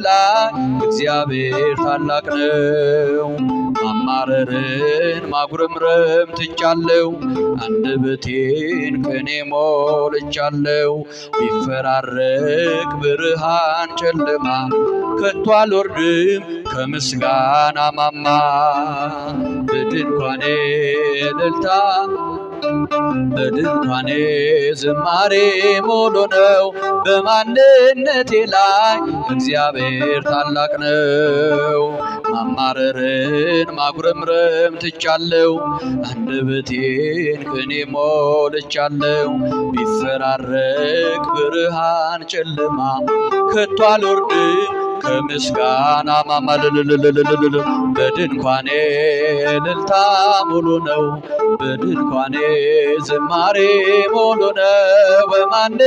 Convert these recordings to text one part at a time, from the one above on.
ላይ እግዚአብሔር ታላቅ ነው። ማማረርን ማጉረምረም ትቻለው፣ አንደበቴን ቅኔ ሞልቻለው። ቢፈራረቅ ብርሃን ጨለማ ከቶ አልወርድም ከምስጋና ማማ። በድንኳኔ እልልታ በድንኳኔ ዝማሬ ሙሉ ነው። በማንነቴ ላይ እግዚአብሔር ታላቅ ነው። ማማረርን ማጉረምረም ትቻለው፣ አንደበቴን ቅኔ ሞልቻለው። ቢፈራረቅ ብርሃን ጨለማ ከቶ አልወርድም ከምስጋና ማማ። በድንኳኔ እልልታ ሙሉ ነው፣ በድንኳኔ ዝማሬ ሙሉ ነው። በማንነቴ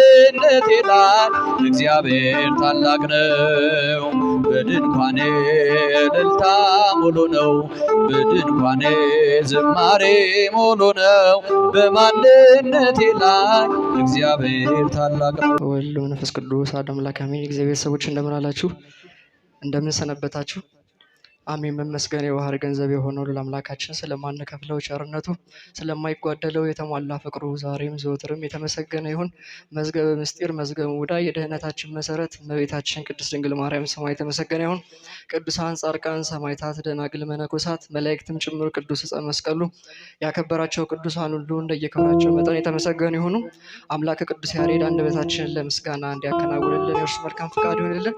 ላይ እግዚአብሔር ታላቅ ነው። በድንኳኔ እልልታ ሙሉ ነው፣ በድንኳኔ ዝማሬ ሙሉ ነው። በማንነቴ ላይ እግዚአብሔር ታላቅ ነው። ወልድ መንፈስ ቅዱስ አሐዱ አምላክ አሜን። እግዚአብሔር ሰዎች እንደምን አላችሁ? እንደምን ሰነበታችሁ? አሜን። መመስገን የባህር ገንዘብ የሆነው ለአምላካችን ስለማንከፍለው ቸርነቱ ስለማይጓደለው የተሟላ ፍቅሩ ዛሬም ዘወትርም የተመሰገነ ይሁን። መዝገበ ምስጢር መዝገበ ሙዳይ የደህንነታችን መሰረት እመቤታችን ቅድስት ድንግል ማርያም ስሟ የተመሰገነ ይሁን። ቅዱሳን ጻድቃን ሰማዕታት ደናግል መነኮሳት መላእክትም ጭምር ቅዱስ ዕፀ መስቀሉ ያከበራቸው ቅዱሳን ሁሉ እንደየክብራቸው መጠን የተመሰገኑ ይሁኑ። አምላከ ቅዱስ ያሬድ አንደበታችንን ለምስጋና እንዲያከናውንልን የእርሱ መልካም ፍቃድ ይሁንልን።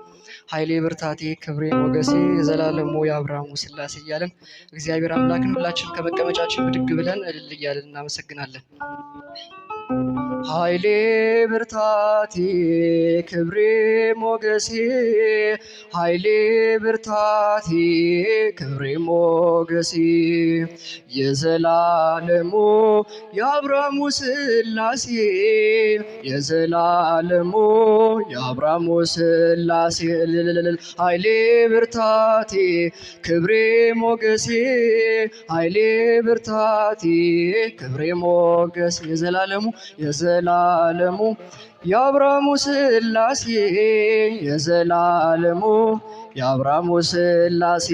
ኃይሌ ብርታቴ ክብሬ ሞገሴ የዘላለሙ የአብርሃሙ ሥላሴ እያለን እግዚአብሔር አምላክን ሁላችን ከመቀመጫችን ብድግ ብለን እልል እያለን እናመሰግናለን። ኃይሌ ብርታቴ ክብሬ ሞገሴ ኃይሌ ብርታቴ ክብሬ ሞገሴ የዘላለሙ የአብርሃሙ ሥላሴ የዘላለሙ የአብርሃሙ ሥላሴ ኃይሌ ብርታቴ ክብሬ ሞገሴ ኃይሌ ብርታቴ ክብሬ ሞገሴ የዘላለሙ የዘላለሙ የአብርሃሙ ሥላሴ የዘላለሙ የአብርሃሙ ሥላሴ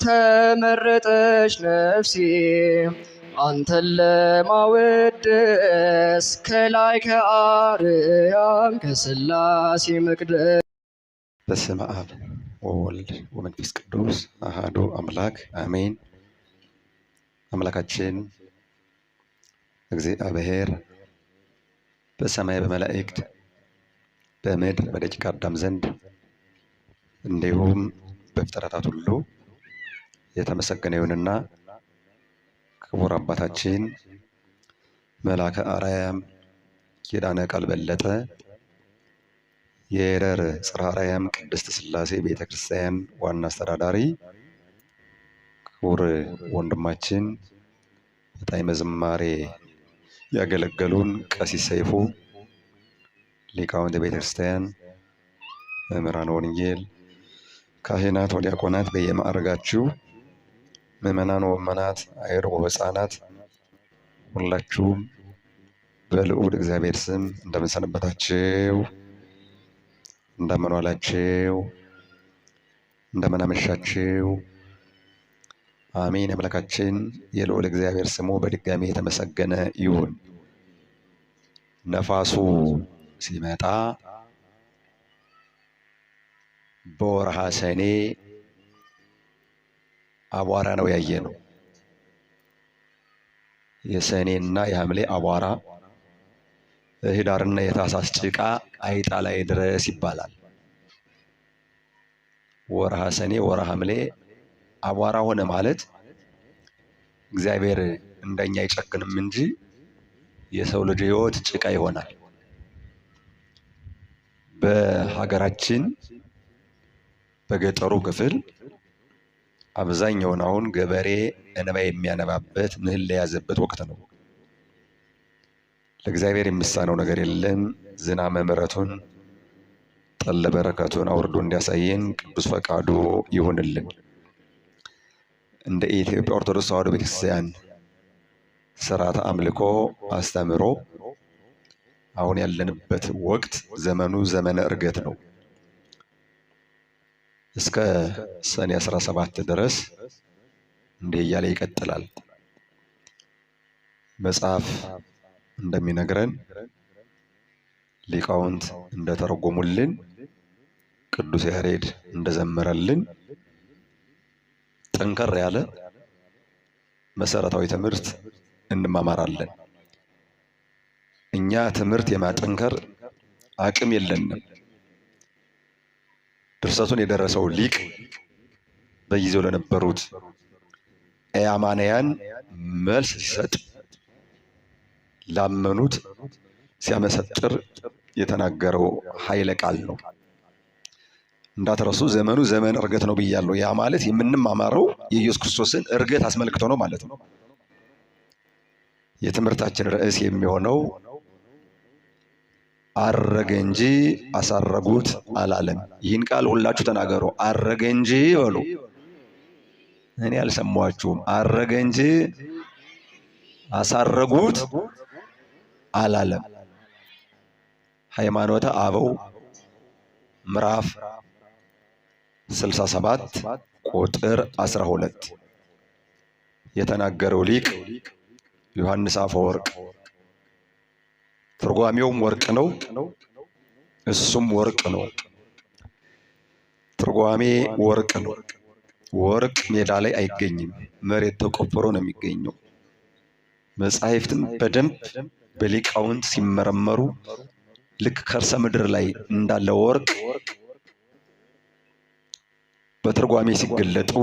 ተመረጠች ነፍሴ አንተን ለማወደስ ከላይ ከአርያም ከሥላሴ መቅደስ። በስመ አብ ወወልድ ወመንፈስ ቅዱስ አሐዱ አምላክ አሜን። አምላካችን እግዚአብሔር በሰማይ በመላእክት በምድር በደቂቀ አዳም ዘንድ እንዲሁም በፍጥረታት ሁሉ የተመሰገነ ይሁንና ክቡር አባታችን መልአከ አርያም ኪዳነ ቃል በለጠ የኤረር ጽርሐ አርያም ቅድስት ሥላሴ ቤተ ክርስቲያን ዋና አስተዳዳሪ፣ ክቡር ወንድማችን በጣዕመ ዝማሬ ያገለገሉን ቀሲስ ሰይፉ፣ ሊቃውንተ ቤተ ክርስቲያን፣ መምህራነ ወንጌል፣ ካህናት ወዲያቆናት በየማዕረጋችሁ፣ ምዕመናን ወመናት፣ አዕርቆ ሕፃናት ሁላችሁም በልዑል እግዚአብሔር ስም እንደምን ሰነበታችሁ? እንደምን ዋላችሁ? እንደምን አመሻችሁ? አሜን። አምላካችን የልዑል እግዚአብሔር ስሙ በድጋሚ የተመሰገነ ይሁን። ነፋሱ ሲመጣ በወርሃ ሰኔ አቧራ ነው ያየነው። የሰኔና የሐምሌ አቧራ፣ የህዳርና የታኅሳስ ጭቃ አይጣ ላይ ድረስ ይባላል። ወርሃ ሰኔ ወርሃ ሐምሌ አቧራ ሆነ ማለት እግዚአብሔር እንደኛ አይጨክንም እንጂ የሰው ልጅ ሕይወት ጭቃ ይሆናል። በሀገራችን በገጠሩ ክፍል አብዛኛውን አሁን ገበሬ እንባ የሚያነባበት ምህል የያዘበት ወቅት ነው። ለእግዚአብሔር የሚሳነው ነገር የለም። ዝናመ ምሕረቱን ጠለ በረከቱን አውርዶ እንዲያሳየን ቅዱስ ፈቃዱ ይሁንልን። እንደ ኢትዮጵያ ኦርቶዶክስ ተዋሕዶ ቤተክርስቲያን ስርዓተ አምልኮ አስተምሮ አሁን ያለንበት ወቅት ዘመኑ ዘመነ ዕርገት ነው። እስከ ሰኔ 17 ድረስ እንዲህ እያለ ይቀጥላል። መጽሐፍ እንደሚነግረን ሊቃውንት እንደተረጎሙልን ቅዱስ ያሬድ እንደዘመረልን ጠንከር ያለ መሰረታዊ ትምህርት እንማማራለን። እኛ ትምህርት የማጠንከር አቅም የለንም። ድርሰቱን የደረሰው ሊቅ በጊዜው ለነበሩት አያማንያን መልስ ሲሰጥ ላመኑት ሲያመሰጥር የተናገረው ኃይለ ቃል ነው። እንዳትረሱ ዘመኑ ዘመን እርገት ነው ብያለሁ። ያ ማለት የምንማማረው የኢየሱስ ክርስቶስን እርገት አስመልክቶ ነው ማለት ነው። የትምህርታችን ርዕስ የሚሆነው አረገ እንጂ አሳረጉት አላለም። ይህን ቃል ሁላችሁ ተናገሩ። አረገ እንጂ በሉ። እኔ አልሰማችሁም። አረገ እንጂ አሳረጉት አላለም። ሃይማኖተ አበው ምዕራፍ 67 ቁጥር 12 የተናገረው ሊቅ ዮሐንስ አፈወርቅ። ትርጓሜውም ወርቅ ነው፣ እሱም ወርቅ ነው። ትርጓሜ ወርቅ ነው። ወርቅ ሜዳ ላይ አይገኝም፣ መሬት ተቆፍሮ ነው የሚገኘው። መጻሕፍትም በደንብ በሊቃውንት ሲመረመሩ ልክ ከርሰ ምድር ላይ እንዳለ ወርቅ በትርጓሜ ሲገለጡ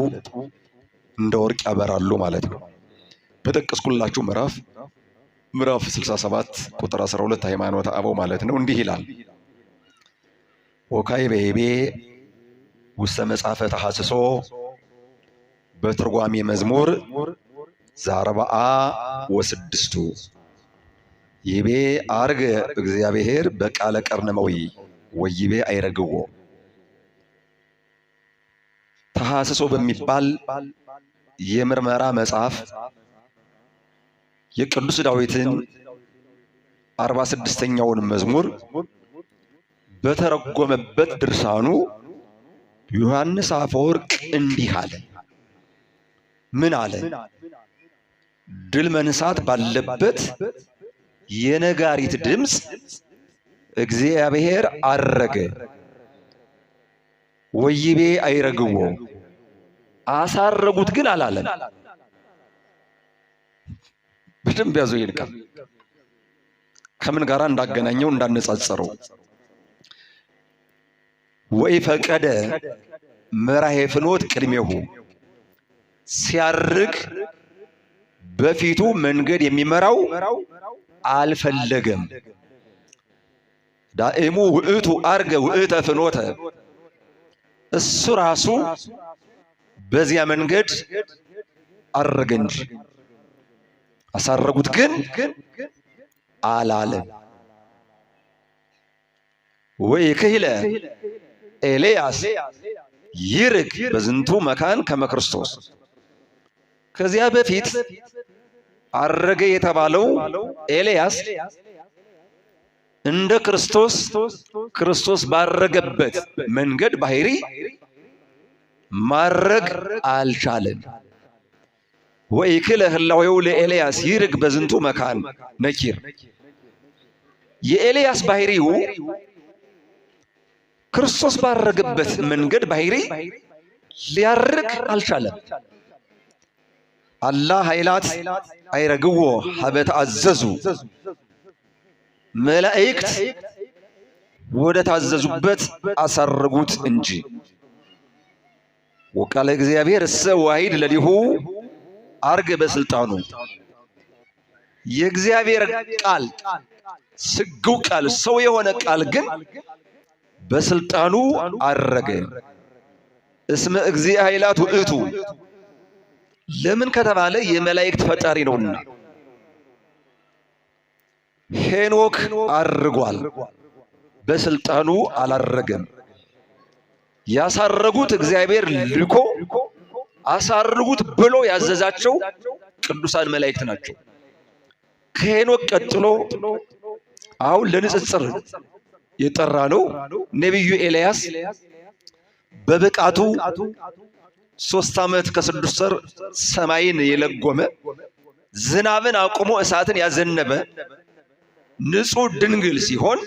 እንደ ወርቅ ያበራሉ ማለት ነው። በጠቀስኩላችሁ ምዕራፍ 67 ቁጥር 12 ሃይማኖተ አበው ማለት ነው እንዲህ ይላል። ወካዕበ ይቤ ውስተ መጽሐፈ ተሐስሶ በትርጓሜ መዝሙር ዘአርብዓ ወስድስቱ ይቤ አርገ እግዚአብሔር በቃለ ቀርነመዊ ወይቤ አይረግዎ። ተሐስሶ በሚባል የምርመራ መጽሐፍ የቅዱስ ዳዊትን 46ኛውን መዝሙር በተረጎመበት ድርሳኑ ዮሐንስ አፈወርቅ እንዲህ አለ። ምን አለ? ድል መንሳት ባለበት የነጋሪት ድምፅ እግዚአብሔር አረገ ወይቤ አይረግዎ፣ አሳረጉት ግን አላለም። በደንብ ያዙ ይሄን ቃል ከምን ጋር እንዳገናኘው እንዳነጻጸረው። ወይ ፈቀደ መራሄ ፍኖት ቅድሜሁ፣ ሲያርግ በፊቱ መንገድ የሚመራው አልፈለገም። ዳእሙ ውእቱ አርገ ውእተ ፍኖተ፣ እሱ ራሱ በዚያ መንገድ አረገ እንጂ አሳረጉት ግን አላለም። ወይ ክህለ ኤልያስ ይርግ በዝንቱ መካን ከመ ክርስቶስ፣ ከዚያ በፊት አረገ የተባለው ኤልያስ እንደ ክርስቶስ ባረገበት መንገድ ባህሪ ማረግ አልቻለም። ወኢክለ ህላዌው ለኤልያስ ይርግ በዝንቱ መካን ነኪር፣ የኤልያስ ባህሪው ክርስቶስ ባረገበት መንገድ ባህሪ ሊያርግ አልቻለም። አላህ ኃይላት አይረግዎ ሀበተ አዘዙ፣ መላእክት ወደ ታዘዙበት አሳረጉት እንጂ። ወቃለ እግዚአብሔር እሰ ዋሂድ ለሊሁ አርገ በስልጣኑ፣ የእግዚአብሔር ቃል ስግው ቃል ሰው የሆነ ቃል ግን በስልጣኑ አረገ። እስመ እግዚአ ኃይላት ውእቱ፣ ለምን ከተባለ የመላእክት ፈጣሪ ነውና። ሄኖክ አርጓል፣ በስልጣኑ አላረገም። ያሳረጉት እግዚአብሔር ልኮ አሳርጉት ብሎ ያዘዛቸው ቅዱሳን መላእክት ናቸው። ከሄኖክ ቀጥሎ አሁን ለንጽጽር የጠራ ነው ነቢዩ ኤልያስ በብቃቱ 3 ዓመት ከ6 ወር ሰማይን የለጎመ ዝናብን አቁሞ እሳትን ያዘነበ ንጹህ ድንግል ሲሆን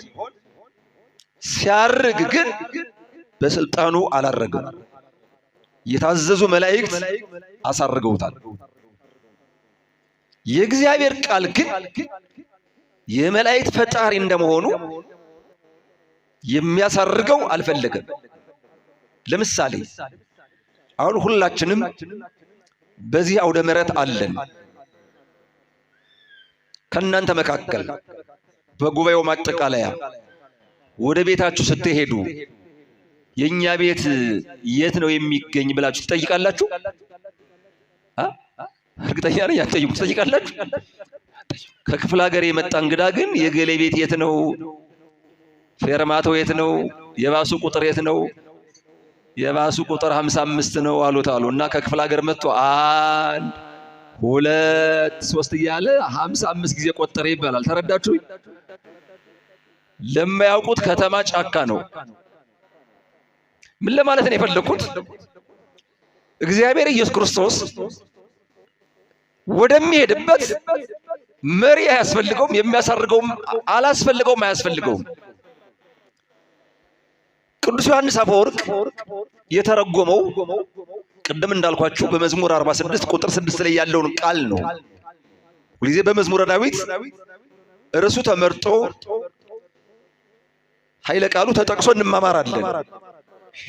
ሲያርግ ግን በስልጣኑ አላረገም። የታዘዙ መላእክት አሳርገውታል። የእግዚአብሔር ቃል ግን የመላእክት ፈጣሪ እንደመሆኑ የሚያሳርገው አልፈለገም። ለምሳሌ አሁን ሁላችንም በዚህ አውደ ምሕረት አለን። ከእናንተ መካከል በጉባኤው ማጠቃለያ ወደ ቤታችሁ ስትሄዱ የኛ ቤት የት ነው የሚገኝ ብላችሁ ትጠይቃላችሁ? እርግጠኛ ነኝ አትጠይቁም። ትጠይቃላችሁ? ከክፍለ ሀገር የመጣ እንግዳ ግን የገሌ ቤት የት ነው፣ ፌርማታው የት ነው፣ የባሱ ቁጥር የት ነው፣ የባሱ ቁጥር 55 ነው አሉት አሉ እና ከክፍለ ሀገር መጥቶ 1 2 3 እያለ 55 ጊዜ ቆጠረ ይባላል። ተረዳችሁ? ለማያውቁት ከተማ ጫካ ነው። ምን ለማለት ነው የፈለኩት? እግዚአብሔር ኢየሱስ ክርስቶስ ወደሚሄድበት መሪ አያስፈልገውም፣ የሚያሳርገውም አላስፈልገውም፣ አያስፈልገውም። ቅዱስ ዮሐንስ አፈወርቅ የተረጎመው ቅድም እንዳልኳችሁ በመዝሙር 46 ቁጥር 6 ላይ ያለውን ቃል ነው። ሁልጊዜ በመዝሙረ ዳዊት ርዕሱ ተመርጦ ኃይለ ቃሉ ተጠቅሶ እንማማራለን።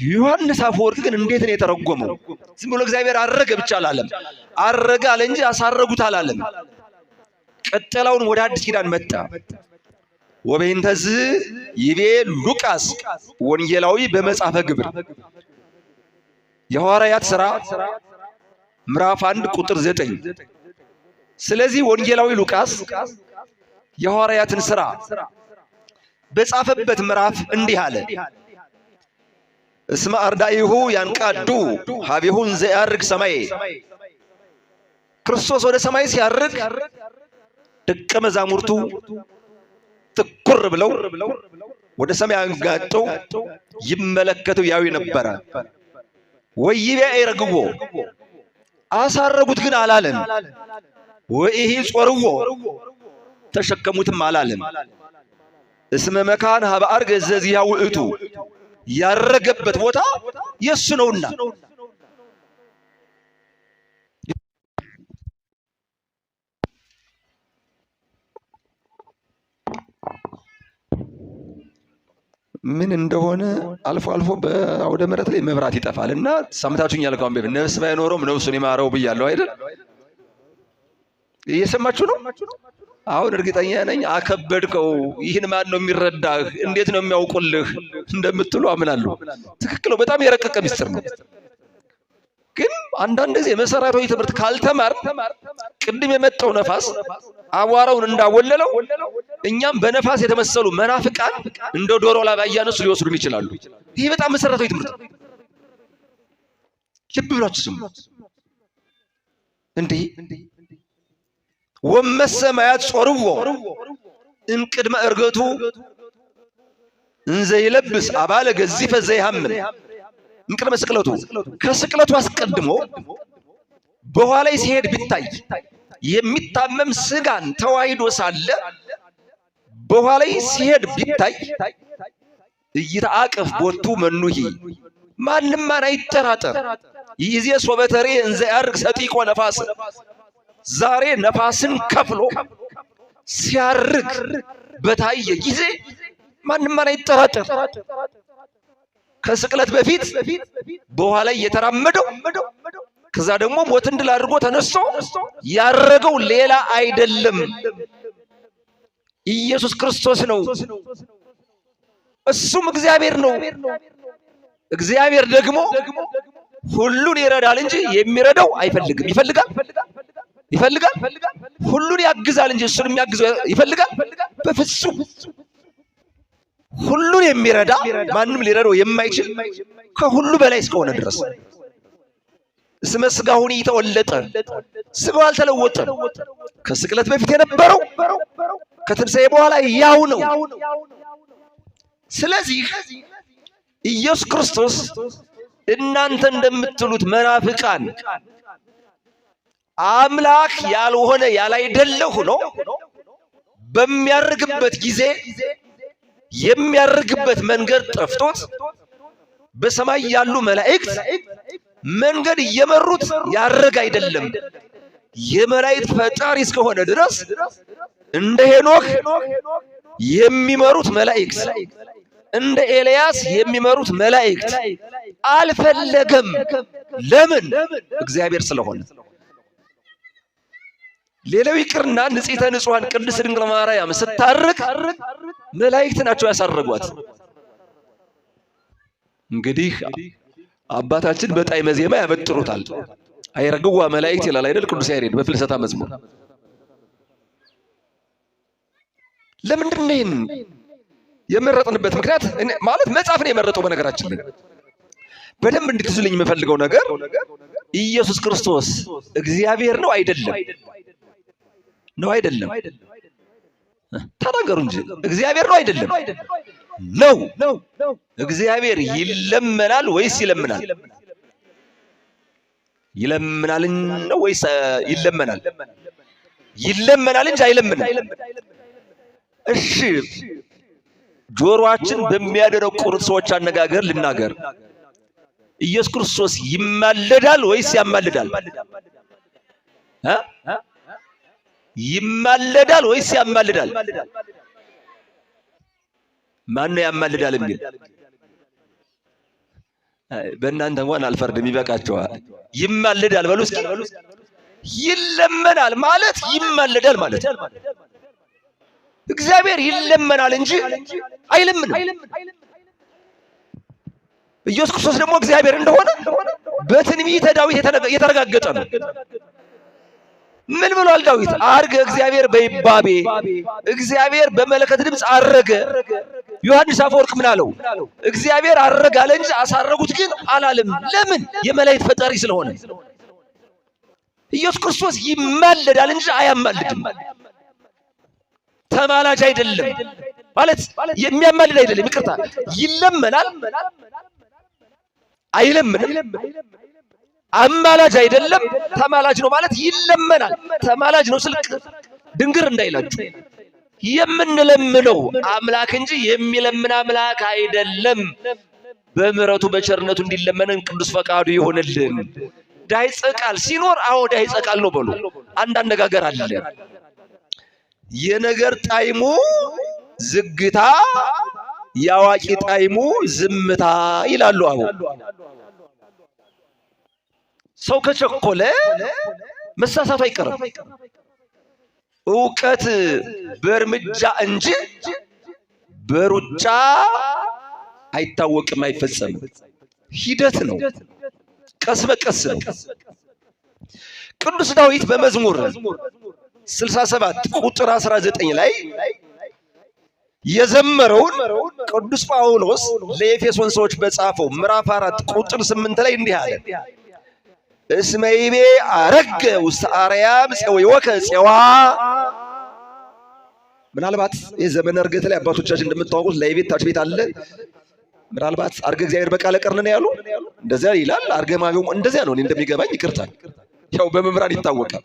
ዮሐንስ አፈወርቅ ግን እንዴት ነው የተረጎመው? ዝም ብሎ እግዚአብሔር አረገ ብቻ አላለም። አረገ አለ እንጂ አሳረጉት አላለም። ቀጠላውን ወደ አዲስ ኪዳን መጣ። ወበይንተዝ ይቤ ሉቃስ ወንጌላዊ በመጽሐፈ ግብር የሐዋርያት ሥራ ምዕራፍ 1 ቁጥር 9። ስለዚህ ወንጌላዊ ሉቃስ የሐዋርያትን ሥራ በጻፈበት ምዕራፍ እንዲህ አለ። እስመ አርዳኢሁ ያንቃዱ ሀቤሁን ዘያርግ ሰማይ። ክርስቶስ ወደ ሰማይ ሲያርግ ደቀ መዛሙርቱ ትኩር ብለው ወደ ሰማይ አንጋጠው ይመለከቱ ያዩ ነበረ። ወይቤ አይረግቦ አሳረጉት ግን አላለም። ወይሂ ጾርዎ ተሸከሙትም አላለም። እስመ መካን ሀበ አርገ ዘዚያ ውእቱ ያረገበት ቦታ የሱ ነውና። ምን እንደሆነ አልፎ አልፎ በአውደ ምሕረት ላይ መብራት ይጠፋል እና ሰምታችሁኛል። ካሁን በፊት ነፍስ ባይኖረውም ነፍሱን ይማረው ብያለሁ አይደል? እየሰማችሁ ነው? አሁን እርግጠኛ ነኝ አከበድከው፣ ይህን ማን ነው የሚረዳህ፣ እንዴት ነው የሚያውቁልህ እንደምትሉ አምናለሁ። ትክክል ነው። በጣም የረቀቀ ምስጢር ነው። ግን አንዳንድ ጊዜ መሰረታዊ ትምህርት ካልተማር ቅድም የመጣው ነፋስ አቧራውን እንዳወለለው እኛም በነፋስ የተመሰሉ መናፍቃን እንደ ዶሮ ላባ እያነሱ ሊወስዱን ይችላሉ። ይህ በጣም መሰረታዊ ትምህርት ነው። ልብ ብላችሁ ስሙ። እንዲህ ወመሰማያት ጾርዎ እምቅድመ እርገቱ እንዘ ይለብስ አባለ ገዚፈ ዘይሃምን። እምቅድመ ስቅለቱ ከስቅለቱ አስቀድሞ በኋላ ሲሄድ ቢታይ የሚታመም ስጋን ተዋሂዶ ሳለ በኋላ ሲሄድ ቢታይ እይተአቅፍ ቦቱ መኑሂ ማንም ማን አይጠራጠር። ይዜ ሶበተሬ እንዘ ያርግ ሰጢቆ ነፋስ ዛሬ ነፋስን ከፍሎ ሲያርግ በታየ ጊዜ ማንም ማን አይጠራጠር። ከስቅለት በፊት በኋላ እየተራመደው ከዛ ደግሞ ሞትን ድል አድርጎ ተነስቶ ያረገው ሌላ አይደለም፣ ኢየሱስ ክርስቶስ ነው። እሱም እግዚአብሔር ነው። እግዚአብሔር ደግሞ ሁሉን ይረዳል እንጂ የሚረዳው አይፈልግም። ይፈልጋል። ሁሉን ያግዛል እንጂ እሱን የሚያግዘው ይፈልጋል? በፍጹም። ሁሉን የሚረዳ ማንም ሊረዳው የማይችል ከሁሉ በላይ እስከሆነ ድረስ እስመ ሥጋሁን ይተወለጠ ሥጋው አልተለወጠም። ከስቅለት በፊት የነበረው ከትንሣኤ በኋላ ያው ነው። ስለዚህ ኢየሱስ ክርስቶስ እናንተ እንደምትሉት መናፍቃን አምላክ ያልሆነ ያላይደለ ሆኖ በሚያርግበት ጊዜ የሚያርግበት መንገድ ጠፍቶት በሰማይ ያሉ መላእክት መንገድ እየመሩት ያረግ አይደለም። የመላእክት ፈጣሪ እስከሆነ ድረስ እንደ ሄኖክ የሚመሩት መላእክት፣ እንደ ኤልያስ የሚመሩት መላእክት አልፈለገም። ለምን? እግዚአብሔር ስለሆነ። ሌላው ይቅርና ንጽሕተ ንጹሐን ቅድስት ድንግል ማርያም ስታርቅ መላእክት ናቸው ያሳረጓት። እንግዲህ አባታችን በጣዕመ ዜማ ያበጥሩታል። አይረግዋ መላእክት ይላል አይደል ቅዱስ ያሬድ በፍልሰታ መዝሙር። ለምንድን ነው ይሄን የመረጥንበት ምክንያት? ማለት መጽሐፍ ነው የመረጠው። በነገራችን ላይ በደንብ እንድትይዙልኝ የምፈልገው ነገር ኢየሱስ ክርስቶስ እግዚአብሔር ነው አይደለም? ነው አይደለም? ተናገሩ እንጂ እግዚአብሔር ነው አይደለም? ነው። እግዚአብሔር ይለመናል ወይስ ይለምናል? ይለምናል ነው ወይስ ይለመናል? ይለመናል እንጂ አይለምንም። እሺ ጆሮአችን በሚያደነቁሩት ሰዎች አነጋገር ልናገር። ኢየሱስ ክርስቶስ ይማለዳል ወይስ ያማልዳል? ይማለዳል ወይስ ያማልዳል? ማን ነው ያማልዳል የሚል? በእናንተ እንኳን አልፈርድም፣ ይበቃቸዋል። ይማልዳል በሉ እስኪ። ይለመናል ማለት ይማልዳል ማለት። እግዚአብሔር ይለመናል እንጂ አይለምንም። ኢየሱስ ክርስቶስ ደግሞ እግዚአብሔር እንደሆነ በትንቢተ ዳዊት የተረጋገጠ ነው። ምን ብሏል ዳዊት? አርገ እግዚአብሔር በይባቤ፣ እግዚአብሔር በመለከት ድምፅ አረገ። ዮሐንስ አፈወርቅ ምን አለው? እግዚአብሔር አረገ አለ እንጂ አሳረጉት ግን አላለም። ለምን? የመላእክት ፈጣሪ ስለሆነ። ኢየሱስ ክርስቶስ ይማለዳል እንጂ አያማልድም። ተማላጅ አይደለም ማለት የሚያማልድ አይደለም። ይቅርታ፣ ይለመናል አይለምንም። አማላጅ አይደለም፣ ተማላጅ ነው ማለት ይለመናል። ተማላጅ ነው ስልክ ድንግር እንዳይላችሁ። የምንለምነው አምላክ እንጂ የሚለምን አምላክ አይደለም። በምሕረቱ በቸርነቱ እንዲለመነን ቅዱስ ፈቃዱ ይሆንልን። ዳይጸ ቃል ሲኖር አዎ ዳይጸ ቃል ነው በሉ። አንድ አነጋገር አለ። የነገር ጣዕሙ ዝግታ፣ ያዋቂ ጣዕሙ ዝምታ ይላሉ። አሁን ሰው ከቸኮለ መሳሳቱ አይቀርም። ዕውቀት በእርምጃ እንጂ በሩጫ አይታወቅም፣ አይፈጸምም። ሂደት ነው፣ ቀስ በቀስ ነው። ቅዱስ ዳዊት በመዝሙር 67 ቁጥር 19 ላይ የዘመረውን ቅዱስ ጳውሎስ ለኤፌሶን ሰዎች በጻፈው ምዕራፍ 4 ቁጥር 8 ላይ እንዲህ አለ። እስመ ይቤ አረገ ውስተ አርያም ፄወከ ፄዋ። ምናልባት የዘመነ እርገት ላይ አባቶቻችን እንደምታውቁት ላይ ቤት ታች ቤት አለ። ምናልባት አርገ እግዚአብሔር በቃለ ቀርን ነው ያሉ፣ እንደዚያ ይላል። አርገ ማገሙ እንደዚያ ነው እንደሚገባኝ፣ ይቅርታል። ያው በመምራን ይታወቃል።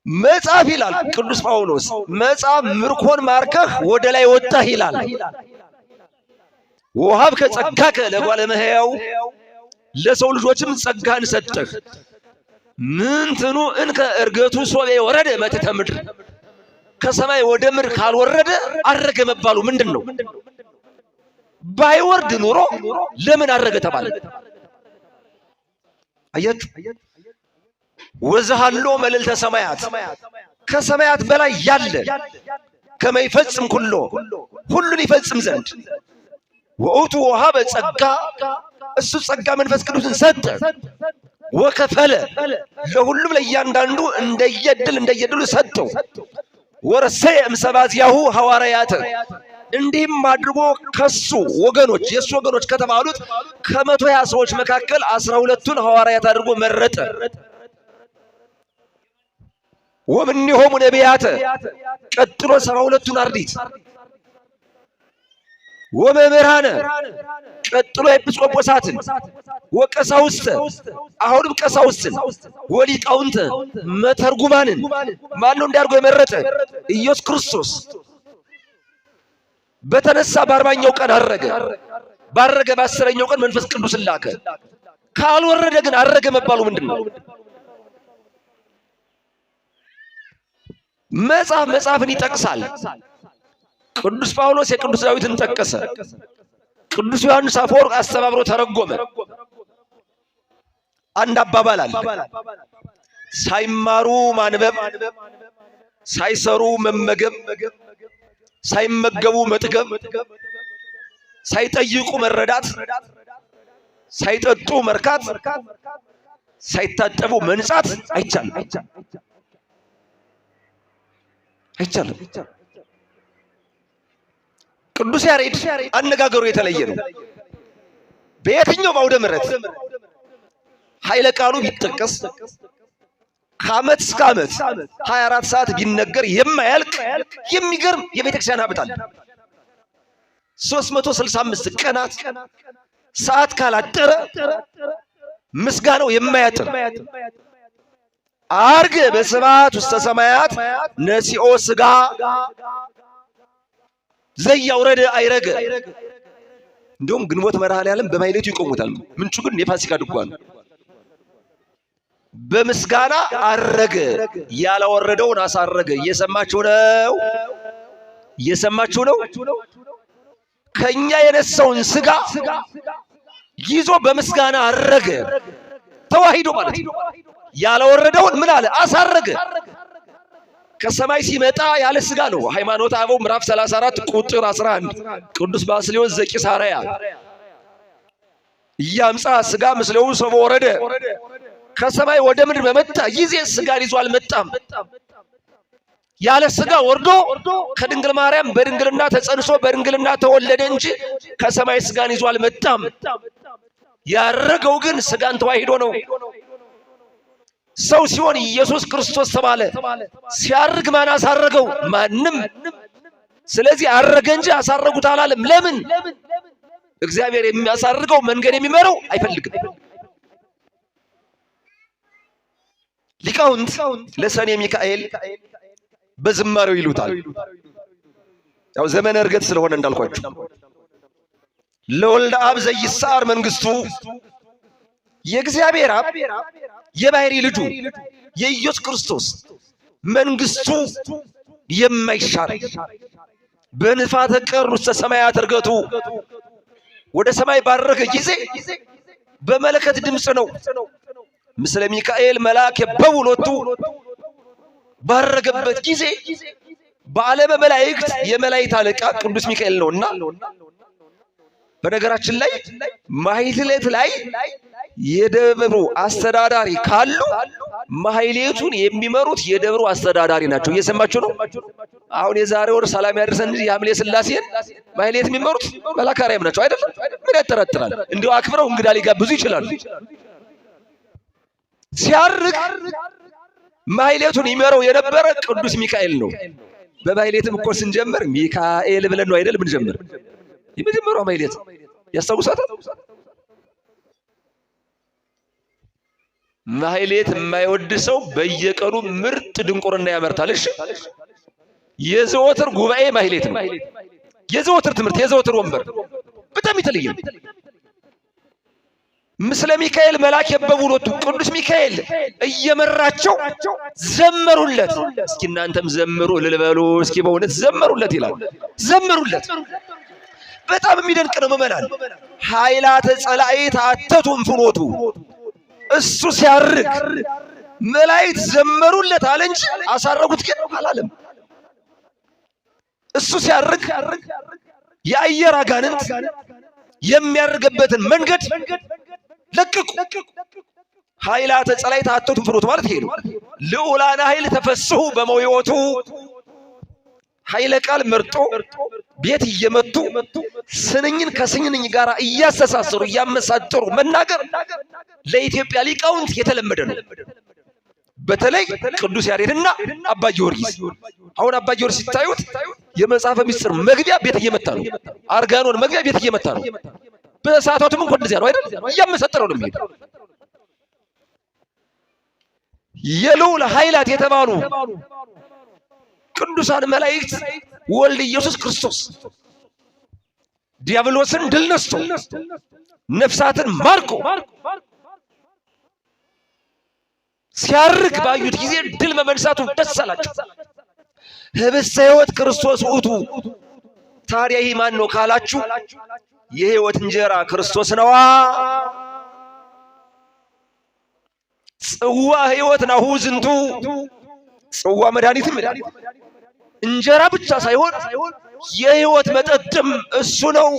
መጽሐፍ ይላል ቅዱስ ጳውሎስ፣ መጽሐፍ ምርኮን ማርከህ ወደ ላይ ወጣህ ይላል። ወሀብከ ጸጋከ ለጓለ እመሕያው፣ ለሰው ልጆችም ጸጋን ሰጠህ። ምንትኑ እንከ እርገቱ ሶቤ ወረደ መትሕተ ምድር፣ ከሰማይ ወደ ምድር ካልወረደ አረገ መባሉ ምንድን ነው? ባይወርድ ኑሮ ለምን አረገ ተባለ? አያችሁ፣ ወዘሃሎ መልዕልተ ሰማያት፣ ከሰማያት በላይ ያለ ከመይፈጽም ኩሎ፣ ሁሉን ይፈጽም ዘንድ ወውቱ ወሀበ ጸጋ፣ እሱ ጸጋ መንፈስ ቅዱስን ሰጠ። ወከፈለ፣ ለሁሉም ለእያንዳንዱ እንደየድሉ ሰጠው። ወረሰየ እምሰባዝያሁ ሐዋርያተ፣ እንዲህም አድርጎ ከሱ ወገኖች የሱ ወገኖች ከተባሉት ከ120 ሰዎች መካከል 12ቱን ሐዋርያት አድርጎ መረጠ። ወምኔሆሙ ነቢያተ፣ ቀጥሎ 72ቱን አርድእት ወመምህራነ ቀጥሎ ኤጲስቆጶሳትን ወቀሳውስተ አሁንም ቀሳውስትን ወሊቃውንተ መተርጉማንን ማን ነው እንዲያርገው የመረጠ? ኢየሱስ ክርስቶስ በተነሳ በ40ኛው ቀን አረገ። ባረገ በ10ኛው ቀን መንፈስ ቅዱስ ላከ። ካልወረደ ግን አረገ መባሉ ምንድነው? መጽሐፍን ይጠቅሳል። ቅዱስ ጳውሎስ የቅዱስ ዳዊትን ጠቀሰ። ቅዱስ ዮሐንስ አፈወርቅ አስተባብሮ ተረጎመ። አንድ አባባል አለ። ሳይማሩ ማንበብ፣ ሳይሰሩ መመገብ፣ ሳይመገቡ መጥገብ፣ ሳይጠይቁ መረዳት፣ ሳይጠጡ መርካት፣ ሳይታጠቡ መንጻት አይቻልም። ቅዱስ ያሬድ አነጋገሩ የተለየ ነው። በየትኛው አውደ ምሕረት ኃይለ ቃሉ ቢጠቀስ ከዓመት እስከ ዓመት 24 ሰዓት ቢነገር የማያልቅ የሚገርም የቤተክርስቲያን ሀብት አለ። 365 ቀናት ሰዓት ካላጠረ ምስጋናው የማያጥር አርገ በስብሐት ውስተ ሰማያት ነሲኦ ሥጋ ዘያውረደ አይረገ። እንደውም ግንቦት መድኃኔዓለም በማይሌቱ ይቆሙታል። ምንጩ ግን የፋሲካ ድጓን በምስጋና አረገ፣ ያላወረደውን አሳረገ። እየሰማችሁ ነው። ከኛ የነሳውን ሥጋ ይዞ በምስጋና አረገ። ተዋሂዶ ማለት ነው። ያላወረደውን ምን አለ? አሳረገ። ከሰማይ ሲመጣ ያለ ሥጋ ነው። ሃይማኖተ አበው ምዕራፍ 34 ቁጥር 11 ቅዱስ ባስልዮስ ዘቂሳርያ እያምጻ ሥጋ ምስሌው ሰቦ ወረደ። ከሰማይ ወደ ምድር በመጣ ጊዜ ሥጋን ይዞ አልመጣም። ያለ ሥጋ ወርዶ ከድንግል ማርያም በድንግልና ተጸንሶ በድንግልና ተወለደ እንጂ ከሰማይ ሥጋን ይዞ አልመጣም። ያረገው ግን ሥጋን ተዋሂዶ ነው። ሰው ሲሆን ኢየሱስ ክርስቶስ ተባለ። ሲያርግ ማን አሳረገው? ማንም። ስለዚህ አረገ እንጂ አሳረጉት አላለም። ለምን? እግዚአብሔር የሚያሳርገው መንገድ የሚመራው አይፈልግም። ሊቃውንት ለሰኔ ሚካኤል በዝማሬው ይሉታል። ያው ዘመነ ዕርገት ስለሆነ እንዳልኳችሁ ለወልደ አብ ዘይሳር መንግስቱ የእግዚአብሔር አብ የባህሪ ልጁ የኢየሱስ ክርስቶስ መንግስቱ የማይሻር በንፋተ ቀር ውስተ ሰማያት ዕርገቱ ወደ ሰማይ ባረገ ጊዜ በመለከት ድምፅ ነው። ምስለ ሚካኤል መልአክ የበውሎቱ ባረገበት ጊዜ በዓለመ መላእክት የመላእክት አለቃ ቅዱስ ሚካኤል ነውና፣ በነገራችን ላይ ማህሌት ላይ የደብሩ አስተዳዳሪ ካሉ ማህሌቱን የሚመሩት የደብሩ አስተዳዳሪ ናቸው። እየሰማችሁ ነው። አሁን የዛሬ ወር ሰላም ያደርሰን እንጂ የሐምሌ ሥላሴን ማህሌት የሚመሩት መልአከ አርያም ናቸው አይደል? ምን ያጠራጥራል? እንዲሁ አክብረው እንግዳ ሊጋብዙ ይችላሉ። ሲያርግ ማህሌቱን ይመረው የነበረ ቅዱስ ሚካኤል ነው። በማህሌትም እኮ ስንጀምር ሚካኤል ብለን ነው አይደል? ምን ጀምር የመጀመሪያው ማህሌት ያስታውሳታል። ማህሌት የማይወድ ሰው በየቀኑ ምርጥ ድንቁርና ያመርታል። እሺ፣ የዘወትር ጉባኤ ማህሌት ነው። የዘወትር ትምህርት፣ የዘወትር ወንበር በጣም የተለየ ነው። ምስለ ሚካኤል መልአክ የበውሎቱ ቅዱስ ሚካኤል እየመራቸው ዘመሩለት። እስኪ እናንተም ዘምሩ እልል በሉ እስኪ፣ በእውነት ዘመሩለት ይላል። ዘመሩለት። በጣም የሚደንቅ ነው። ምዕመናን ኃይላተ ጸላእት አተቱም ፍኖቱ። እሱ ሲያርግ መላእክት ዘመሩለት አለ እንጂ አሳረጉት ግን አላለም። እሱ ሲያርግ የአየር አጋንንት የሚያርግበትን መንገድ ለቅቁ። ኃይላተ ጸላእት አተቱም ፍኖቱ ማለት ይሄ ነው። ልዑላነ ኃይል ተፈስሑ በመዊኦቱ። ኃይለ ቃል መርጦ ቤት እየመቱ ስንኝን ከስንኝ ጋር እያስተሳሰሩ እያመሳጠሩ መናገር ለኢትዮጵያ ሊቃውንት የተለመደ ነው። በተለይ ቅዱስ ያሬድና አባ ጊዮርጊስ። አሁን አባ ጊዮርጊስ ሲታዩት የመጽሐፈ ምስጢር መግቢያ ቤት እየመታ ነው። አርጋኖን መግቢያ ቤት እየመታ ነው። በሰዓታቱም እንኳን እንደዚያ ነው አይደል? እያመሰጠረው ነው የሚሄድ። የልዑል ኃይላት የተባሉ ቅዱሳን መላእክት ወልድ ኢየሱስ ክርስቶስ ዲያብሎስን ድል ነስቶ ነፍሳትን ማርኮ ሲያርግ ባዩት ጊዜ ድል በመንሳቱ ደስ አላቸው። ህብስተ ሕይወት ክርስቶስ ውእቱ። ታዲያ ይህ ማን ነው ካላችሁ የሕይወት እንጀራ ክርስቶስ ነዋ። ጽዋ ሕይወት ናሁ ዝንቱ። ጽዋ መድኃኒትም እንጀራ ብቻ ሳይሆን የሕይወት መጠጥም እሱ ነው።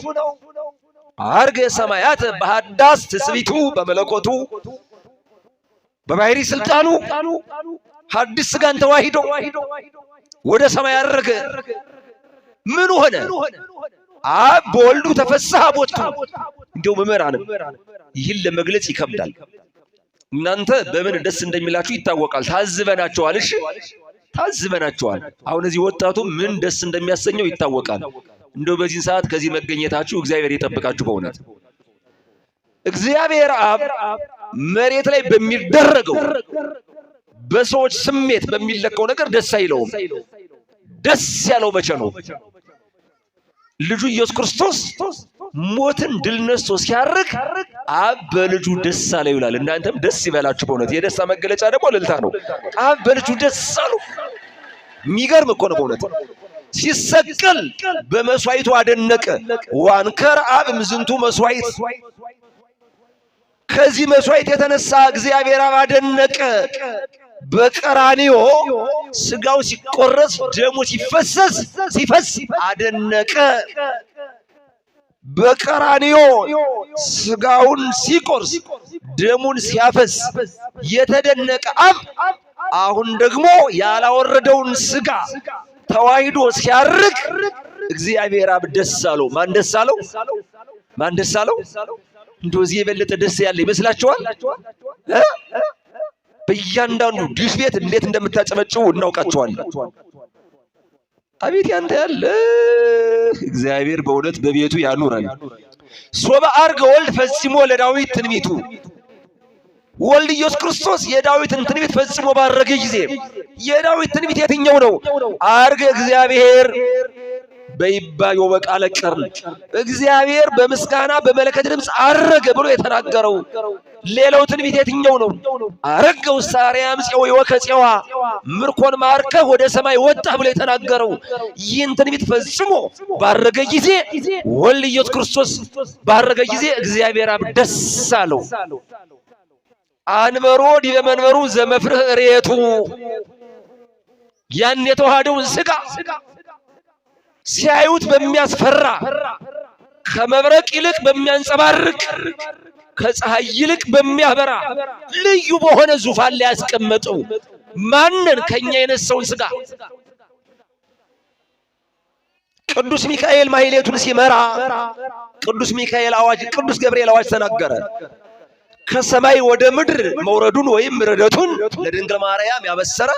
አርገ ሰማያት በሃዳስ ትስቢቱ በመለኮቱ። በባህሪ ስልጣኑ ሐዲስ ሥጋን ተዋሂዶ ወደ ሰማይ አረገ። ምን ሆነ? አብ በወልዱ ተፈስሐ ቦቱ። እንደው መምህራን ይህን ለመግለጽ ይከብዳል። እናንተ በምን ደስ እንደሚላችሁ ይታወቃል። ታዝበናቸዋል። እሺ ታዝበናቸዋል። አሁን እዚህ ወጣቱ ምን ደስ እንደሚያሰኘው ይታወቃል። እንደው በዚህ ሰዓት ከዚህ መገኘታችሁ እግዚአብሔር ይጠብቃችሁ። በእውነት እግዚአብሔር አብ መሬት ላይ በሚደረገው በሰዎች ስሜት በሚለካው ነገር ደስ አይለውም። ደስ ያለው መቼ ነው? ልጁ ኢየሱስ ክርስቶስ ሞትን ድል ነስቶ ሲያርግ አብ በልጁ ደስ አለው ይላል። እናንተም ደስ ይበላችሁ። በእውነት የደስታ መገለጫ ደግሞ እልልታ ነው። አብ በልጁ ደስ አለው። የሚገርም እኮ ነው በእውነት። ሲሰቀል በመስዋዕቱ አደነቀ። ዋንከር አብ እምዝንቱ መስዋዕት። ከዚህ መስዋዕት የተነሳ እግዚአብሔር አብ አደነቀ። በቀራንዮ ስጋው ሲቆረስ ደሙ ሲፈስ አደነቀ። በቀራንዮ ስጋውን ሲቆርስ ደሙን ሲያፈስ የተደነቀ አብ አሁን ደግሞ ያላወረደውን ስጋ ተዋሂዶ ሲያርግ እግዚአብሔር አብ ደስ አለው። ማን ደስ አለው? ማን ደስ አለው? እንደዚህ የበለጠ ደስ ያለ ይመስላችኋል? በእያንዳንዱ ዲሽ ቤት እንዴት እንደምታጨበጭቡ እናውቃቸዋለን። አቤት ያንተ ያለ እግዚአብሔር በእውነት በቤቱ ያኑራል። ሶበ አርገ ወልድ ፈጽሞ ለዳዊት ትንቢቱ። ወልድ ኢየሱስ ክርስቶስ የዳዊትን ትንቢት ፈጽሞ ባረገ ጊዜ የዳዊት ትንቢት የትኛው ነው? አርገ እግዚአብሔር በይባዮ በቃለ ቀርን። እግዚአብሔር በምስጋና በመለከት ድምፅ አረገ ብሎ የተናገረው ሌላው ትንቢት የትኛው ነው? አረገ ውስተ አርያም ጽዮን ወከጽዋ፣ ምርኮን ማርከህ ወደ ሰማይ ወጣ ብሎ የተናገረው ይህን ትንቢት ፈጽሞ ባረገ ጊዜ ወልድ ኢየሱስ ክርስቶስ ባረገ ጊዜ እግዚአብሔር አብ ደስ አለው። አንበሮ ዲበ መንበሩ ዘመፍርህ ሬቱ። ያን የተዋሃደውን ስጋ ሲያዩት በሚያስፈራ ከመብረቅ ይልቅ በሚያንጸባርቅ ከፀሐይ ይልቅ በሚያበራ ልዩ በሆነ ዙፋን ላይ ያስቀመጠው ማንን? ከኛ የነሳውን ስጋ። ቅዱስ ሚካኤል ማህሌቱን ሲመራ ቅዱስ ሚካኤል አዋጅ፣ ቅዱስ ገብርኤል አዋጅ ተናገረ። ከሰማይ ወደ ምድር መውረዱን ወይም ርደቱን ለድንግል ማርያም ያበሰረ፣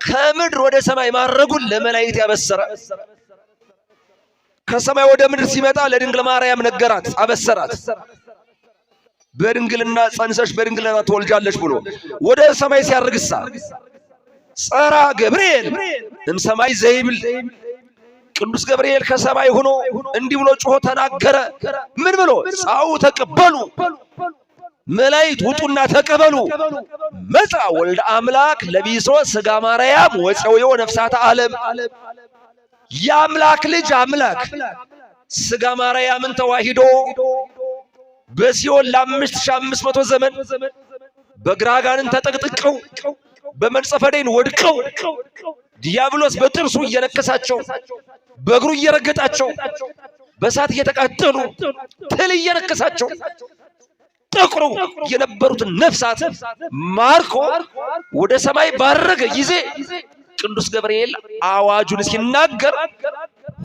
ከምድር ወደ ሰማይ ማረጉን ለመላእክት ያበሰረ። ከሰማይ ወደ ምድር ሲመጣ ለድንግል ማርያም ነገራት፣ አበሰራት። በድንግልና ጸንሰሽ በድንግልና ትወልጃለሽ ብሎ ወደ ሰማይ ሲያርግሳ ጸራ ገብርኤል እምሰማይ ዘይብል። ቅዱስ ገብርኤል ከሰማይ ሆኖ እንዲህ ብሎ ጮሆ ተናገረ። ምን ብሎ? ጻኡ ተቀበሉ፣ መላእክት ውጡና ተቀበሉ። መጻ ወልደ አምላክ ለቢሶ ስጋ ማርያም ወፀውዮ ነፍሳተ ዓለም። የአምላክ ልጅ አምላክ ስጋ ማርያምን ተዋሂዶ በሲኦል ለ5500 ዘመን በግራጋንን ተጠቅጥቀው በመንጸፈ ደይን ወድቀው ዲያብሎስ በጥርሱ እየነከሳቸው በእግሩ እየረገጣቸው በእሳት እየተቃጠሉ ትል እየነከሳቸው ጠቁሩ የነበሩትን ነፍሳት ማርኮ ወደ ሰማይ ባረገ ጊዜ ቅዱስ ገብርኤል አዋጁን ሲናገር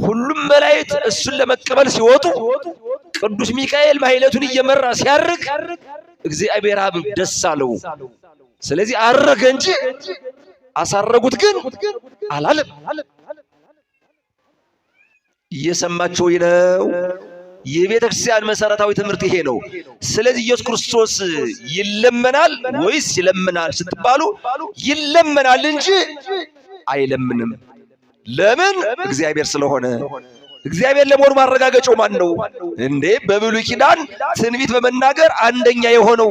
ሁሉም መላእክት እሱን ለመቀበል ሲወጡ ቅዱስ ሚካኤል ማህሌቱን እየመራ ሲያርግ እግዚአብሔር አብ ደስ አለው። ስለዚህ አረገ እንጂ አሳረጉት ግን አላለም። እየሰማችሁ ነው? የቤተ ክርስቲያን መሰረታዊ ትምህርት ይሄ ነው። ስለዚህ ኢየሱስ ክርስቶስ ይለመናል ወይስ ይለምናል ስትባሉ ይለመናል እንጂ አይለምንም። ለምን? እግዚአብሔር ስለሆነ። እግዚአብሔር ለመሆኑ ማረጋገጫው ማን ነው እንዴ? በብሉይ ኪዳን ትንቢት በመናገር አንደኛ የሆነው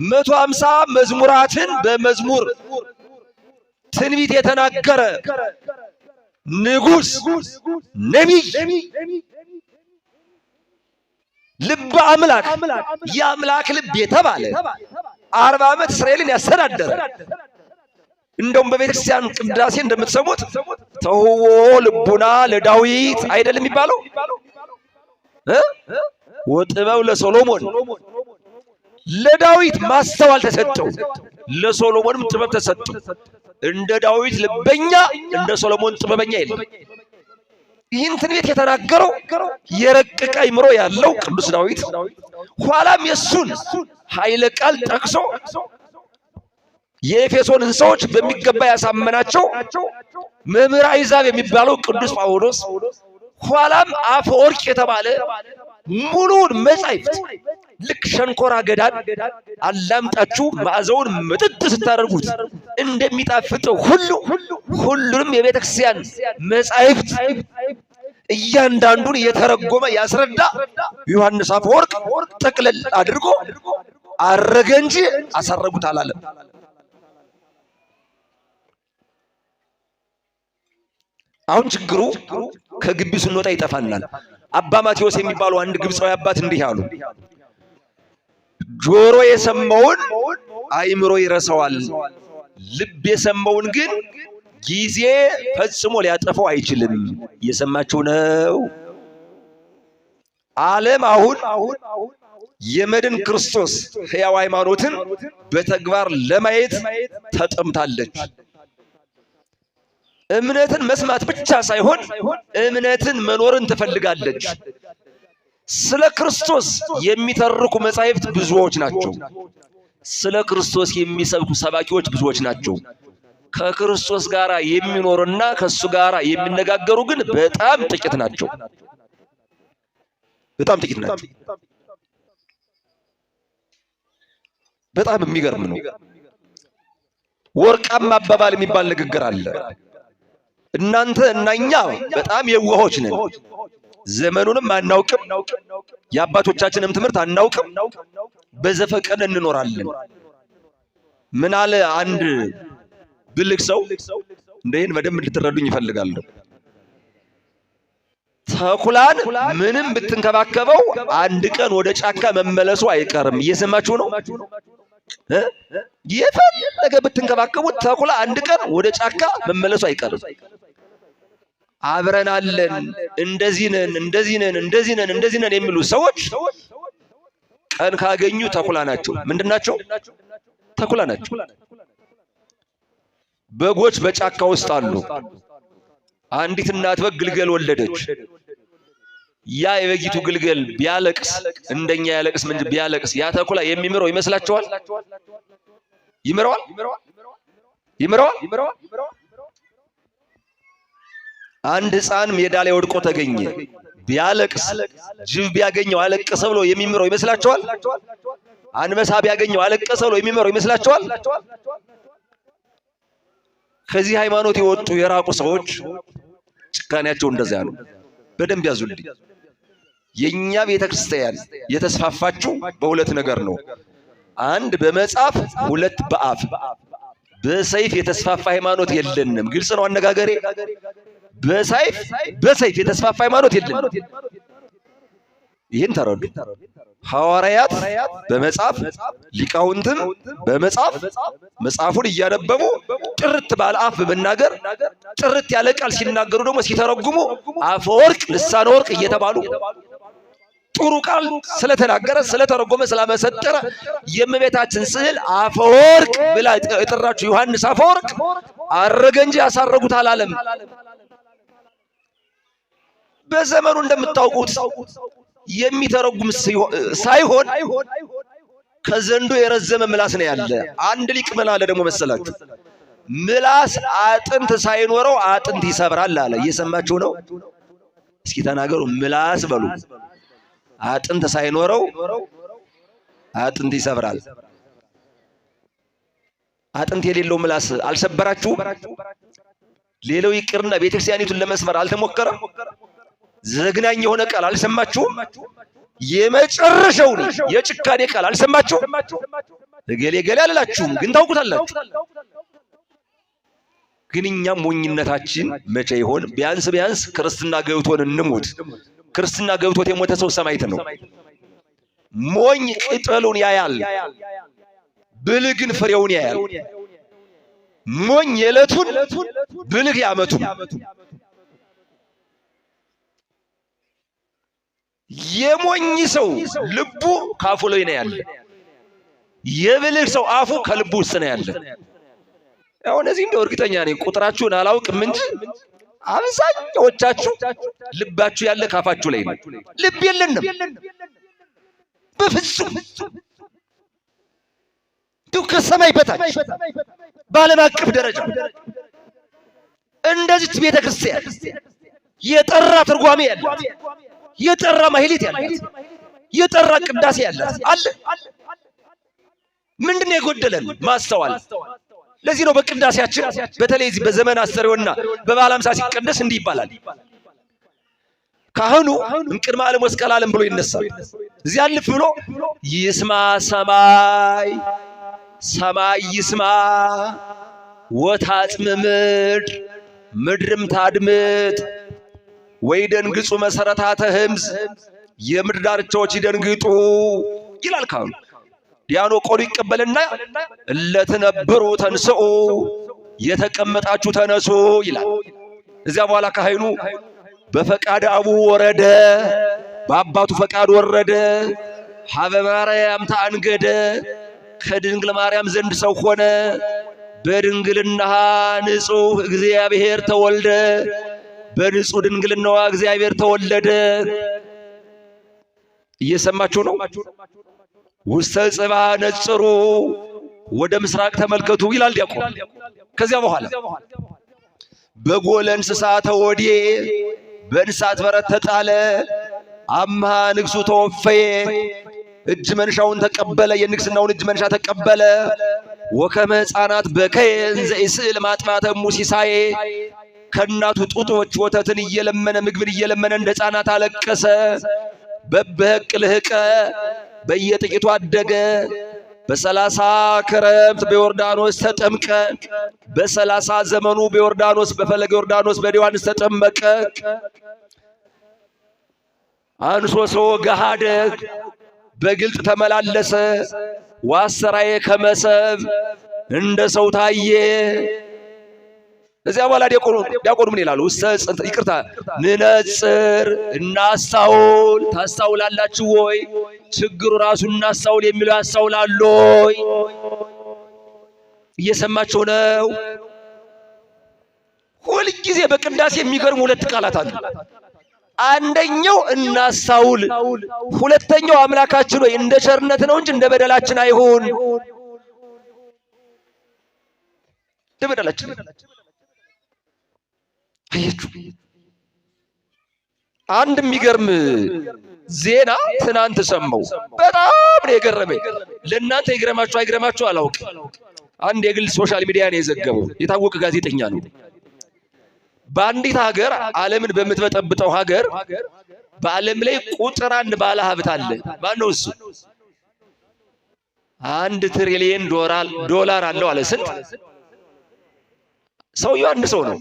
150 መዝሙራትን በመዝሙር ትንቢት የተናገረ ንጉሥ ነቢይ ልበ አምላክ የአምላክ ልብ የተባለ 40 ዓመት እስራኤልን ያስተዳደረ እንደውም በቤተ ክርስቲያን ቅዳሴ እንደምትሰሙት ተውዎ ልቡና ለዳዊት አይደለም የሚባለው ወጥበው ለሶሎሞን። ለዳዊት ማስተዋል ተሰጠው፣ ለሶሎሞንም ጥበብ ተሰጠው። እንደ ዳዊት ልበኛ እንደ ሶሎሞን ጥበበኛ የለም። ይህን ትንቢት የተናገረው የረቀቀ አእምሮ ያለው ቅዱስ ዳዊት ኋላም የሱን ኃይለ ቃል ጠቅሶ የኤፌሶንን ሰዎች በሚገባ ያሳመናቸው መምህር አሕዛብ የሚባለው ቅዱስ ጳውሎስ ኋላም አፈወርቅ የተባለ ሙሉውን መጻሕፍት ልክ ሸንኮራ አገዳን አላምጣችሁ መዓዛውን መጠጥ ስታደርጉት እንደሚጣፍጠው ሁሉንም የቤተ ክርስቲያን መጻሕፍት እያንዳንዱን የተረጎመ ያስረዳ ዮሐንስ አፈወርቅ ጠቅለል አድርጎ አረገ እንጂ አሳረጉት አላለም። አሁን ችግሩ ከግቢ ስንወጣ ይጠፋናል። አባ ማቴዎስ የሚባሉ አንድ ግብፃዊ አባት እንዲህ አሉ። ጆሮ የሰማውን አእምሮ ይረሳዋል፣ ልብ የሰማውን ግን ጊዜ ፈጽሞ ሊያጠፋው አይችልም። እየሰማችሁ ነው? ዓለም አሁን የመድን ክርስቶስ ሕያው ሃይማኖትን በተግባር ለማየት ተጠምታለች። እምነትን መስማት ብቻ ሳይሆን እምነትን መኖርን ትፈልጋለች። ስለ ክርስቶስ የሚተርኩ መጻሕፍት ብዙዎች ናቸው። ስለ ክርስቶስ የሚሰብኩ ሰባኪዎች ብዙዎች ናቸው። ከክርስቶስ ጋር የሚኖሩና ከሱ ጋር የሚነጋገሩ ግን በጣም ጥቂት ናቸው። በጣም ጥቂት ናቸው። በጣም የሚገርም ነው። ወርቃማ አባባል የሚባል ንግግር አለ። እናንተ እናኛ በጣም የዋሆች ነን፣ ዘመኑንም አናውቅም፣ የአባቶቻችንም ትምህርት አናውቅም፣ በዘፈቀደ እንኖራለን። ምን አለ አንድ ብልህ ሰው፣ እንደይን በደንብ እንድትረዱኝ ይፈልጋለሁ። ተኩላን ምንም ብትንከባከበው አንድ ቀን ወደ ጫካ መመለሱ አይቀርም። እየሰማችሁ ነው? የፈለገ ብትንከባከቡት ተኩላ አንድ ቀን ወደ ጫካ መመለሱ አይቀርም። አብረናለን፣ እንደዚህ ነን፣ እንደዚህ ነን፣ እንደዚህ ነን፣ እንደዚህ ነን የሚሉ ሰዎች ቀን ካገኙ ተኩላ ናቸው። ምንድናቸው? ተኩላ ናቸው። በጎች በጫካ ውስጥ አሉ። አንዲት እናት በግ ግልገል ወለደች። ያ የበጊቱ ግልገል ቢያለቅስ እንደኛ ያለቅስ እንጂ ቢያለቅስ ያ ተኩላ የሚምረው ይመስላችኋል? ይምረዋል? ይምረዋል? አንድ ሕፃን ሜዳ ላይ ወድቆ ተገኘ። ቢያለቅስ ጅብ ቢያገኘው አለቀሰ ብሎ የሚምረው ይመስላችኋል? አንበሳ ቢያገኘው አለቀሰ ብሎ የሚምረው ይመስላችኋል? ከዚህ ሃይማኖት የወጡ የራቁ ሰዎች ጭካኔያቸው እንደዚያ ነው። በደንብ ያዙልኝ። የኛ ቤተክርስቲያን የተስፋፋችው በሁለት ነገር ነው። አንድ በመጽሐፍ፣ ሁለት በአፍ። በሰይፍ የተስፋፋ ሃይማኖት የለንም። ግልጽ ነው አነጋገሬ። በሰይፍ የተስፋፋ ሃይማኖት የለንም። ይህን ተረዱ። ሐዋርያት በመጽሐፍ ሊቃውንትም በመጽሐፍ መጽሐፉን እያነበቡ ጥርት ባለ አፍ በመናገር ጥርት ያለ ቃል ሲናገሩ ደግሞ ሲተረጉሙ አፈወርቅ ልሳነ ወርቅ እየተባሉ ጥሩ ቃል ስለተናገረ ስለተረጎመ ስላመሰጠረ የእመቤታችን ስዕል አፈወርቅ ብላ የጠራችው ዮሐንስ አፈወርቅ አረገ እንጂ ያሳረጉት አላለም። በዘመኑ እንደምታውቁት የሚተረጉም ሳይሆን ከዘንዶ የረዘመ ምላስ ነው ያለ። አንድ ሊቅ ምን አለ ደግሞ መሰላችሁ? ምላስ አጥንት ሳይኖረው አጥንት ይሰብራል አለ። እየሰማችሁ ነው? እስኪ ተናገሩ። ምላስ በሉ። አጥንት ሳይኖረው አጥንት ይሰብራል። አጥንት የሌለው ምላስ አልሰበራችሁም? ሌላው ይቅርና ቤተክርስቲያኒቱን ለመስበር አልተሞከረም? ዘግናኝ የሆነ ቃል አልሰማችሁም? የመጨረሻው የጭካኔ ቃል አልሰማችሁም? እገሌ ገሌ አላላችሁም፣ ግን ታውቁታላችሁ። ግን እኛም ሞኝነታችን መቼ ይሆን? ቢያንስ ክርስትና ገብቶን እንሙት። ክርስትና ገብቶት የሞተ ሰው ሰማዕት ነው። ሞኝ ቅጠሉን ያያል፣ ብልህ ግን ፍሬውን ያያል። ሞኝ የዕለቱን ብልህ ያመቱን። የሞኝ ሰው ልቡ ካፉ ላይ ነው ያለ። የብልህ ሰው አፉ ከልቡ ውስጥ ነው ያለ። ያው እነዚህ እንደው እርግጠኛ ነኝ ቁጥራችሁን አላውቅም እንጂ አብዛኛዎቻችሁ ልባችሁ ያለ ካፋችሁ ላይ ነው። ልብ የለንም በፍጹም። ከሰማይ በታች በዓለም አቀፍ ደረጃ እንደዚች ቤተክርስቲያን የጠራ ትርጓሜ ያላት፣ የጠራ ማህሌት ያላት፣ የጠራ ቅዳሴ ያላት አለ። ምንድነው የጎደለን? ማስተዋል። ለዚህ ነው በቅዳሴያችን በተለይ እዚህ በዘመን አስተርእዮና በበዓለ ሃምሳ ሲቀደስ እንዲህ ይባላል። ካህኑ እምቅድመ ዓለም ወእስከ ለዓለም ብሎ ይነሳል። እዚህ አልፍ ብሎ ይስማ ሰማይ ሰማይ ይስማ ወታጽም ምድር ምድርም ታድምጥ ወይደንግጹ መሰረታተ ህምዝ የምድር ዳርቻዎች ይደንግጡ ይላል ካህኑ። ዲያቆኑ ቆሎ ይቀበልና እለትነብሩ ተንስኡ የተቀመጣችሁ ተነሱ ይላል። እዚያ በኋላ ካህኑ በፈቃድ አቡ ወረደ፣ በአባቱ ፈቃድ ወረደ። ሀበ ማርያም ተአንገደ ከድንግል ማርያም ዘንድ ሰው ሆነ። በድንግልና ንጹሕ እግዚአብሔር ተወልደ፣ በንጹሕ ድንግልናዋ እግዚአብሔር ተወለደ። እየሰማችሁ ነው? ውስተ ጽባ ነጽሩ ወደ ምስራቅ ተመልከቱ ይላል ዲያቆን። ከዚያ በኋላ በጎለ እንስሳ ተወዴ በእንስሳት በረት ተጣለ። አምሃ ንግሡ ተወፈየ እጅ መንሻውን ተቀበለ፣ የንግስናውን እጅ መንሻ ተቀበለ። ወከመ ሕፃናት በከየ እንዘ ይስእል ማጥባተ ሙሲሳዬ ከእናቱ ጡቶች ወተትን እየለመነ ምግብን እየለመነ እንደ ሕፃናት አለቀሰ። በበህቅ ልህቀ በየጥቂቱ አደገ። በ30 ክረምት በዮርዳኖስ ተጠምቀ። በ30 ዘመኑ በዮርዳኖስ በፈለገ ዮርዳኖስ በዮሐንስ ተጠመቀ። አንሶሶ ገሃደ በግልጥ ተመላለሰ። ዋሰራዬ ከመሰብ እንደ ሰው ታየ። እዚያ በኋላ ዲያቆኑ ምን ይላሉ? ይቅርታ ንነጽር እናስታውል። ታስታውላላችሁ ወይ? ችግሩ ራሱ እናስታውል የሚለው ያስታውላሉ ወይ? እየሰማችሁ ነው? ሁልጊዜ በቅዳሴ የሚገርሙ ሁለት ቃላት አሉ። አንደኛው እናስታውል፣ ሁለተኛው አምላካችን ሆይ እንደ ቸርነት ነው እንጂ እንደ በደላችን አይሁን። እንደ በደላችን አያችሁ። አንድ የሚገርም ዜና ትናንት ሰማሁ። በጣም ነው የገረመኝ። ለእናንተ ይግረማችሁ አይግረማችሁ አላውቅም። አንድ የግል ሶሻል ሚዲያ ነው የዘገበው። የታወቀ ጋዜጠኛ ነው። በአንዲት ሀገር ዓለምን በምትበጠብጠው ሀገር በዓለም ላይ ቁጥር አንድ ባለ ሀብት አለ። ማነው እሱ? 1 ትሪሊየን ዶላር አለው አለ። ስንት? ሰውየው አንድ ሰው ነው።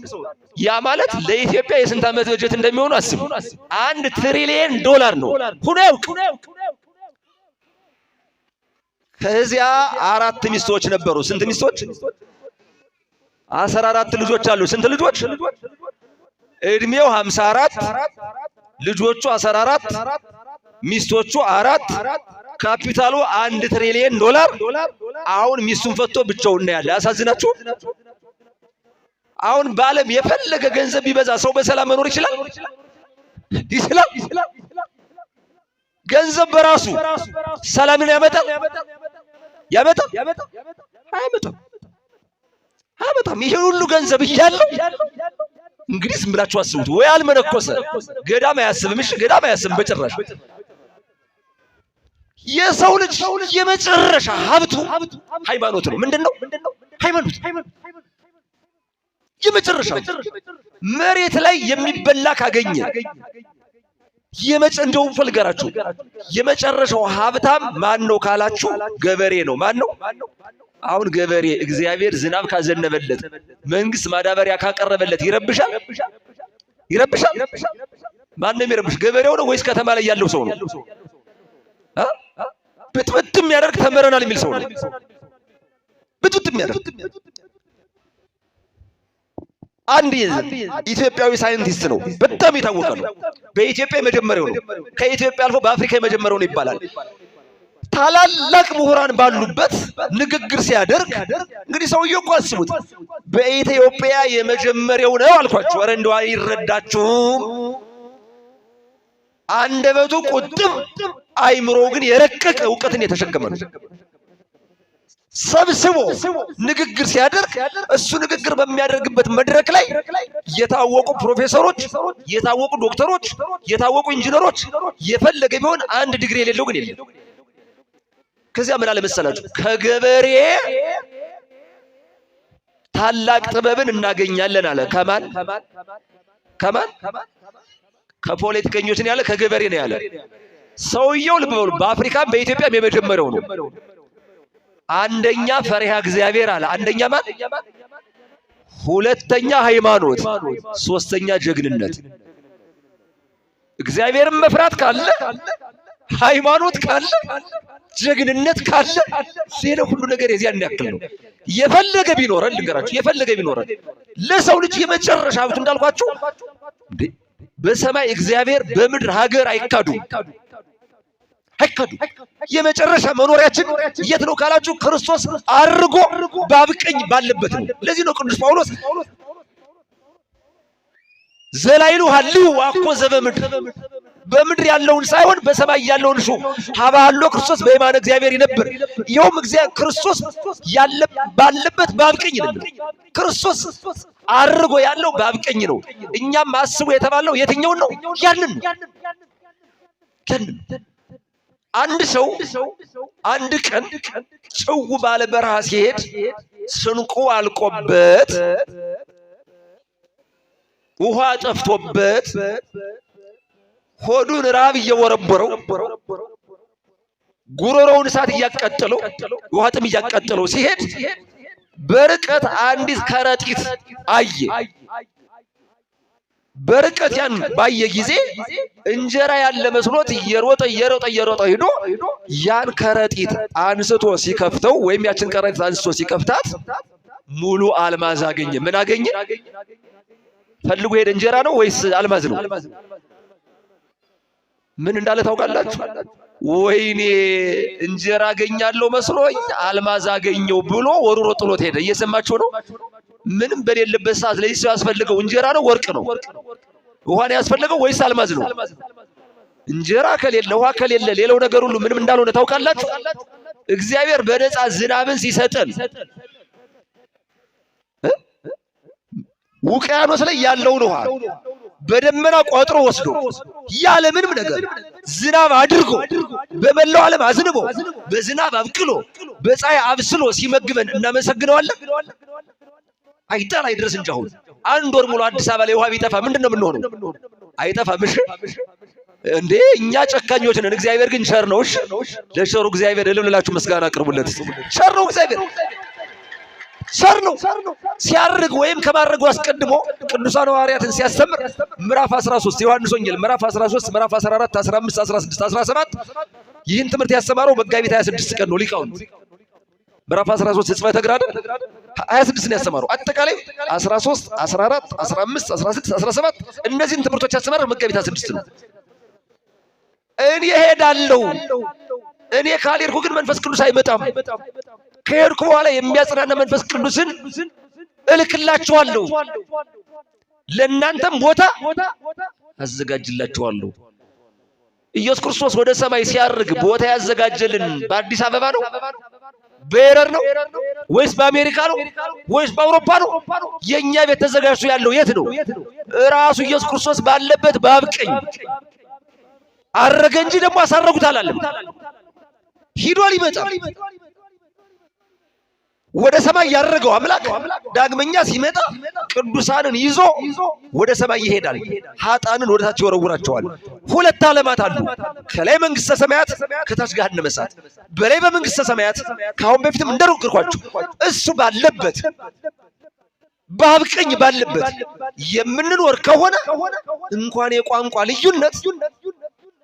ያ ማለት ለኢትዮጵያ የስንት ዓመት በጀት እንደሚሆኑ አስቡ። 1 ትሪሊየን ዶላር ነው ሁሉ ያውቅ። ከዚያ 4 ሚስቶች ነበሩ። ስንት ሚስቶች? 14 ልጆች አሉ። ስንት ልጆች? እድሜው 54፣ ልጆቹ 14፣ ሚስቶቹ 4፣ ካፒታሉ 1 ትሪሊየን ዶላር። አሁን ሚስቱን ፈቶ ብቻውን ነው ያለ። ያሳዝናችሁ። አሁን በዓለም የፈለገ ገንዘብ ቢበዛ ሰው በሰላም መኖር ይችላል? ገንዘብ በራሱ ሰላምን ያመጣል? አያመጣም። ይሄ ሁሉ ገንዘብ እያለው እንግዲህ ዝም ብላችሁ አስቡት። ወይ አልመነኮሰ ገዳም አያስብም። እሺ ገዳም አያስብም በጭራሽ። የሰው ልጅ የመጨረሻ ሀብቱ ሃይማኖት ነው። ምንድነው? ሃይማኖት። የመጨረሻ መሬት ላይ የሚበላ ካገኘ እንደውም ፈልገራችሁ የመጨረሻው ሀብታም ማን ነው ካላችሁ ገበሬ ነው። ማን ነው? አሁን ገበሬ እግዚአብሔር ዝናብ ካዘነበለት መንግስት ማዳበሪያ ካቀረበለት ይረብሻል? ይረብሻል? ማን ነው የሚረብሽ? ገበሬው ነው ወይስ ከተማ ላይ ያለው ሰው ነው? ብጥብጥም ያደርግ ተመረናል የሚል ሰው ነው። ብጥብጥም ያደርግ አንድ ኢትዮጵያዊ ሳይንቲስት ነው። በጣም የታወቀ ነው። በኢትዮጵያ የመጀመሪያው ነው። ከኢትዮጵያ አልፎ በአፍሪካ የመጀመሪያው ነው ይባላል። ታላላቅ ምሁራን ባሉበት ንግግር ሲያደርግ እንግዲህ ሰውየው እኮ አስቡት፣ በኢትዮጵያ የመጀመሪያው ነው አልኳችሁ። ኧረ እንደው አይረዳችሁም። አንደበቱ ቁጥብ፣ አይምሮ ግን የረቀቀ እውቀትን የተሸከመ ነው። ሰብስቦ ንግግር ሲያደርግ እሱ ንግግር በሚያደርግበት መድረክ ላይ የታወቁ ፕሮፌሰሮች፣ የታወቁ ዶክተሮች፣ የታወቁ ኢንጂነሮች የፈለገ ቢሆን አንድ ዲግሪ የሌለው ግን የለም። ከዚያ ምን አለ መሰላችሁ? ከገበሬ ታላቅ ጥበብን እናገኛለን አለ። ከማን? ከፖለቲከኞች ነው ያለ? ከገበሬ ነው ያለ። ሰውየው ልብ በሉ፣ በአፍሪካም በኢትዮጵያም የመጀመሪያው ነው። አንደኛ ፈሪሃ እግዚአብሔር አለ። አንደኛ ማን? ሁለተኛ ሃይማኖት፣ ሶስተኛ ጀግንነት። እግዚአብሔርን መፍራት ካለ፣ ሃይማኖት ካለ፣ ጀግንነት ካለ ሌላ ሁሉ ነገር የዚያን ያክል ነው። የፈለገ ቢኖረን ልንገራችሁ፣ የፈለገ ቢኖረን ለሰው ልጅ የመጨረሻ ሀብቱ እንዳልኳችሁ በሰማይ እግዚአብሔር በምድር ሀገር አይካዱም። የመጨረሻ መኖሪያችን የት ነው ካላችሁ ክርስቶስ አርጎ በአብ ቀኝ ባለበት ነው። ለዚህ ነው ቅዱስ ጳውሎስ ዘላይሉ ሀልው አኮ ዘበምድር፣ በምድር ያለውን ሳይሆን በሰማይ ያለውን ሹ ሀባሎ ክርስቶስ በየማነ እግዚአብሔር ይነብር። ይኸውም እግዚአብሔር ክርስቶስ ባለበት በአብ ቀኝ ነው። ክርስቶስ አርጎ ያለው በአብ ቀኝ ነው። እኛም አስቡ የተባለው የትኛውን ነው? ያንን ነው። አንድ ሰው አንድ ቀን ጭው ባለ በረሃ ሲሄድ ስንቁ አልቆበት ውሃ ጠፍቶበት ሆዱን ራብ እየወረበረው ጉሮሮውን እሳት እያቃጠለው ውሃ ጥም እያቃጠለው ሲሄድ በርቀት አንዲት ከረጢት አየ። በርቀት ያን ባየ ጊዜ እንጀራ ያለ መስሎት እየሮጠ ሄዶ ያን ከረጢት አንስቶ ሲከፍተው ወይም ያችን ከረጢት አንስቶ ሲከፍታት ሙሉ አልማዝ አገኘ። ምን አገኘ? ፈልጎ ሄደ። እንጀራ ነው ወይስ አልማዝ ነው? ምን እንዳለ ታውቃላችሁ? ወይኔ እንጀራ አገኛለሁ መስሎኝ አልማዝ አገኘው ብሎ ወሩሮ ጥሎት ሄደ። እየሰማችሁ ነው? ምንም በሌለበት ሰዓት ላይ ሰው ያስፈልገው እንጀራ ነው ወርቅ ነው? ውሃ ነው ያስፈልገው ወይስ አልማዝ ነው? እንጀራ ከሌለ ውሃ ከሌለ ሌላው ነገር ሁሉ ምንም እንዳልሆነ ታውቃላችሁ? እግዚአብሔር በነፃ ዝናብን ሲሰጠን ውቅያኖስ ላይ ያለውን ውሃ በደመና ቋጥሮ ወስዶ ያለ ምንም ነገር ዝናብ አድርጎ በመላው ዓለም አዝንቦ በዝናብ አብቅሎ በፀሐይ አብስሎ ሲመግበን እናመሰግነዋለን። አይጣል አይድረስ እንጂ አሁን አንድ ወር ሙሉ አዲስ አበባ ላይ ውሃ ቢጠፋ ምንድነው የምንሆነው? አይጠፋም። እሺ እንዴ እኛ ጨካኞች ነን። እግዚአብሔር ግን ቸር ነው። እሺ ለቸሩ እግዚአብሔር እልል ብላችሁ ምስጋና አቅርቡለት። ቸር ነው እግዚአብሔር፣ ቸር ነው። ሲያርግ ወይም ከማድረጉ አስቀድሞ ቅዱሳን ሐዋርያትን ሲያስተምር ምዕራፍ 13 ዮሐንስ ወንጌል ምዕራፍ 13 ምዕራፍ 14 15 16 17 ይህን ትምህርት ያስተማረው መጋቢት 26 ቀን ነው። ሊቃውንት ምዕራፍ 13 ሕጽበተ እግር አይደል 26 ነው ያስተማረው። አጠቃላይ 13 14 15 16 17 እነዚህን ትምህርቶች ያስተማረው መጋቢት 26 ነው። እኔ እሄዳለሁ፣ እኔ ካልሄድኩ ግን መንፈስ ቅዱስ አይመጣም። ከሄድኩ በኋላ የሚያጽናና መንፈስ ቅዱስን እልክላችኋለሁ፣ ለእናንተም ቦታ አዘጋጅላችኋለሁ። ኢየሱስ ክርስቶስ ወደ ሰማይ ሲያርግ ቦታ ያዘጋጀልን በአዲስ አበባ ነው? በኤረር ነው ወይስ በአሜሪካ ነው ወይስ በአውሮፓ ነው? የኛ ቤት ተዘጋጅቶ ያለው የት ነው? ራሱ ኢየሱስ ክርስቶስ ባለበት በአብ ቀኝ አረገ እንጂ ደግሞ አሳረጉት አላለም። ሂዷል፣ ይመጣል። ወደ ሰማይ ያረገው አምላክ ዳግመኛ ሲመጣ ቅዱሳንን ይዞ ወደ ሰማይ ይሄዳል። ኃጥአንን ወደ ታች ይወረውራቸዋል። ሁለት ዓለማት አሉ። ከላይ መንግስተ ሰማያት፣ ከታች ገሃነመ እሳት። በላይ በመንግስተ ሰማያት ከአሁን በፊትም እንደነገርኳችሁ እሱ ባለበት በአብ ቀኝ ባለበት የምንኖር ከሆነ እንኳን የቋንቋ ልዩነት